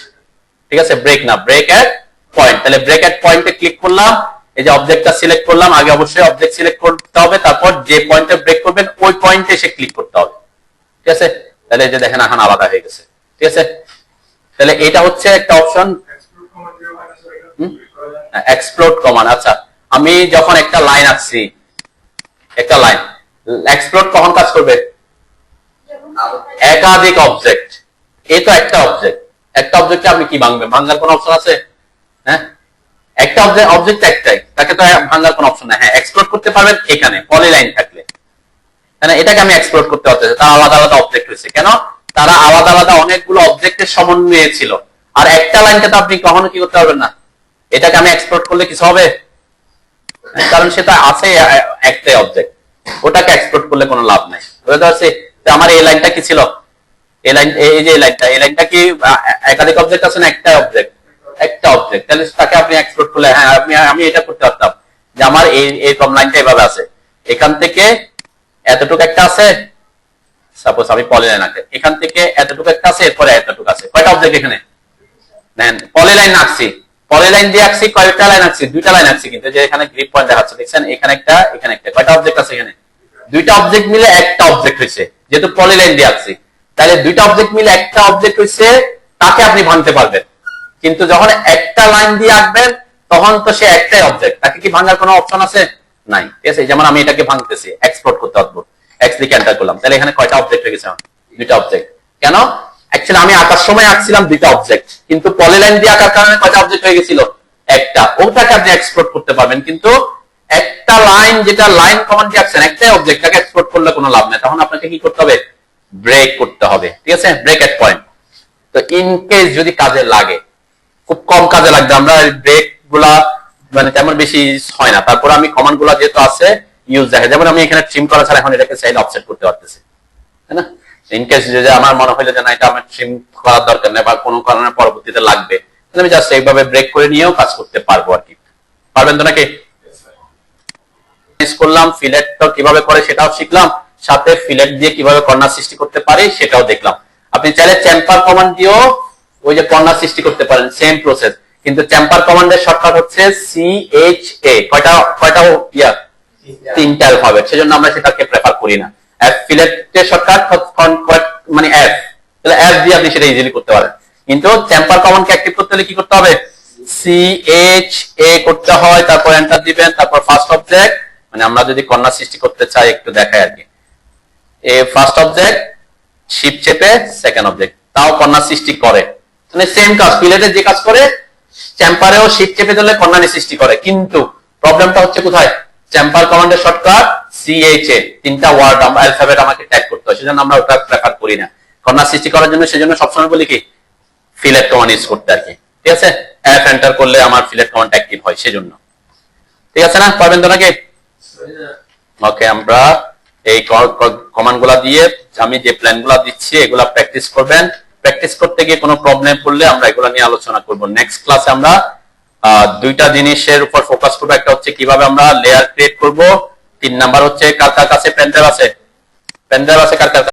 ঠিক আছে। ব্রেক না, ব্রেক এট পয়েন্ট। তাহলে ব্রেক এট পয়েন্টে ক্লিক করলাম, এই যে অবজেক্টটা সিলেক্ট করলাম, আগে অবশ্যই অবজেক্ট সিলেক্ট করতে হবে, তারপর যে পয়েন্টে ব্রেক করবেন ওই পয়েন্টে এসে ক্লিক করতে হবে, ঠিক আছে। তাহলে এই যে দেখেন এখন আলাদা হয়ে গেছে, ঠিক আছে। তাহলে এটা হচ্ছে একটা অপশন, এক্সপ্লোড কমান্ড। আচ্ছা, আমি যখন একটা লাইন আঁকছি, একটা লাইন এক্সপ্লোড কখন কাজ করবে, একাধিক অবজেক্ট, এই তো একটা অবজেক্ট, একটা অবজেক্টে আপনি কি ভাঙবেন, ভাঙার কোন অপশন আছে, হ্যাঁ একটা অবজেক্ট একটাই, তাকে তো ভাঙার কোন অপশন নাই। হ্যাঁ এক্সপ্লোড করতে পারবেন এখানে পলিলাইন থাকলে, হ্যাঁ এটাকে আমি এক্সপ্লোড করতে পারতেছি, তারা আলাদা আলাদা অবজেক্ট হয়েছে, কেন তারা আলাদা আলাদা অনেকগুলো অবজেক্টের সমন্বয়ে ছিল, আর একটা লাইনকে তো আপনি কখনো কি করতে পারবেন না, এটাকে আমি এক্সপ্লোড করলে কিছু হবে, কারণ সেটা আছে একটাই অবজেক্ট, ওটাকে এক্সপ্লোড করলে কোনো লাভ নাই। বুঝতে পারছি, আমার এই লাইনটা কি ছিল, এই লাইন, এই যে এই লাইনটা কি একাধিক অবজেক্ট আছে না, একটা অবজেক্ট, একটা অবজেক্ট, তাহলে তাকে আপনি এক্সপ্লোড করলে, হ্যাঁ আমি এটা করতে পারতাম যে আমার এইরকম লাইনটা এভাবে আছে, এখান থেকে এতটুকু একটা আছে, সাপোজ আমি পলিলাইন আঁকে, এখান থেকে এতটুকু একটা আছে, এরপরে এতটুকু আছে, কয়টা অবজেক্ট এখানে, দেন পলিলাইন আঁকছি, পলিলাইন দিয়ে আঁকছি, কয়টা লাইন আঁকছি, দুইটা লাইন আঁকছি, কিন্তু যে এখানে গ্রিড পয়েন্ট দেখাচ্ছে দেখছেন, এখানে একটা এখানে একটা, কয়টা অবজেক্ট আছে এখানে, দুইটা অবজেক্ট মিলে একটা অবজেক্ট হয়েছে, যেহেতু পলিলাইন দিয়ে আঁকছি, তাহলে দুইটা অবজেক্ট মিলে একটা অবজেক্ট হয়েছে, তাকে আপনি ভাঙতে পারবেন। কিন্তু যখন একটা লাইন দিয়ে আঁকবেন তখন তো সে একটাই অবজেক্ট, তাকে কি ভাঙার কোনো অপশন আছে, নাই, ঠিক আছে। যেমন আমি এটাকে ভাঙতেছি, এক্সপোর্ট করতে পারবো, এক্স লিখে এন্টার করলাম, তাহলে এখানে কয়টা অবজেক্ট হয়ে গেছে, দুইটা অবজেক্ট। কেন, অ্যাকচুয়ালি আমি আঁকার সময় আঁকছিলাম দুইটা অবজেক্ট, কিন্তু পলিলাইন দিয়ে আঁকার কারণে কয়টা অবজেক্ট হয়ে গেছিল, একটা, ওটাকে আপনি এক্সপোর্ট করতে পারবেন। কিন্তু একটা লাইন, যেটা লাইন কমান্ড দিয়ে আঁকছেন, একটাই অবজেক্ট, তাকে এক্সপোর্ট করলে কোনো লাভ নেই, তখন আপনাকে কি করতে হবে, ব্রেক করতে হবে, ঠিক আছে, ব্রেক এট পয়েন্ট। তো ইন কেস যদি কাজে লাগে, খুব কম কাজে লাগবে, আমরা ব্রেক গুলা মানে তেমন বেশি হয় না, তারপর আমি কমান্ড গুলা যেহেতু আছে ইউজ দেখে, যেমন আমি এখানে ট্রিম করা ছাড়া এখন এটাকে চাইলে অফসেট করতে পারতেছি, তাই না। ইন কেস যদি আমার মনে হইলো যে না এটা আমার ট্রিম করার দরকার নেই বা কোনো কারণে পরবর্তীতে লাগবে, তাহলে আমি জাস্ট এইভাবে ব্রেক করে নিয়েও কাজ করতে পারবো আর কি। পারবেন তো নাকি? করলাম, ফিলেট তো কিভাবে করে সেটাও শিখলাম, সাথে ফিলেট দিয়ে কিভাবে কর্নার সৃষ্টি করতে পারি সেটাও দেখলাম। আপনি চাইলে চ্যাম্পার কমান্ড দিয়েও ওই যে কর্নার সৃষ্টি করতে পারেন, সেম প্রসেস, কিন্তু চ্যাম্পার কমান্ডের শর্টকাট হচ্ছে CHA, কয়টা ইয়া, তিনটা অ্যালফাবেট, সেজন্য আমরা সেটাকে প্রেফার করি না। ফিলেটের শর্টকাট মানে F, তাহলে F দিয়ে আপনি সেটা ইজিলি করতে পারেন। কিন্তু চ্যাম্পার কমান্ডকে অ্যাক্টিভ করতে হলে কি করতে হবে, CHA করতে হয়, তারপর এন্টার দিবেন, তারপর ফার্স্ট অবজেক্ট, মানে আমরা যদি কর্নার সৃষ্টি করতে চাই একটু দেখাই আর কি, এই ফার্স্ট অবজেক্ট শিফট চেপে সেকেন্ড অবজেক্ট, তাও কর্নার সৃষ্টি করে, মানে সেম কাজ, ফিলেটে যে কাজ করে চ্যাম্পারেও শিফট চেপে দিলে কর্নার সৃষ্টি করে। কিন্তু প্রবলেমটা হচ্ছে কোথায়, চ্যাম্পার কমান্ডের শর্টকাট CHA, তিনটা ওয়ার্ড অ্যালফাবেট আমাকে ট্যাগ করতে হয়, সেজন্য আমরা ওটা প্রেফার করি না কর্নার সৃষ্টি করার জন্য, সেজন্য সবসময় বলি কি ফিলেট কমান্ড ইউজ করতে আর কি, ঠিক আছে। F এন্টার করলে আমার ফিলেট কমান্ড অ্যাক্টিভ হয়, সেজন্য, ঠিক আছে না, পারবেন তো নাকি? ওকে, আমরা এই কমান্ড গুলা দিয়ে আমি যে প্ল্যান গুলা দিচ্ছি এগুলা প্র্যাকটিস করবেন, প্র্যাকটিস করতে গিয়ে কোনো প্রবলেম পড়লে আমরা এগুলা নিয়ে আলোচনা করব। নেক্সট ক্লাসে আমরা দুইটা জিনিসের উপর ফোকাস করবো, একটা হচ্ছে কিভাবে আমরা লেয়ার ক্রিয়েট করব, 3 নাম্বার হচ্ছে কার কার কাছে পেন ড্রাইভ আছে, কার কার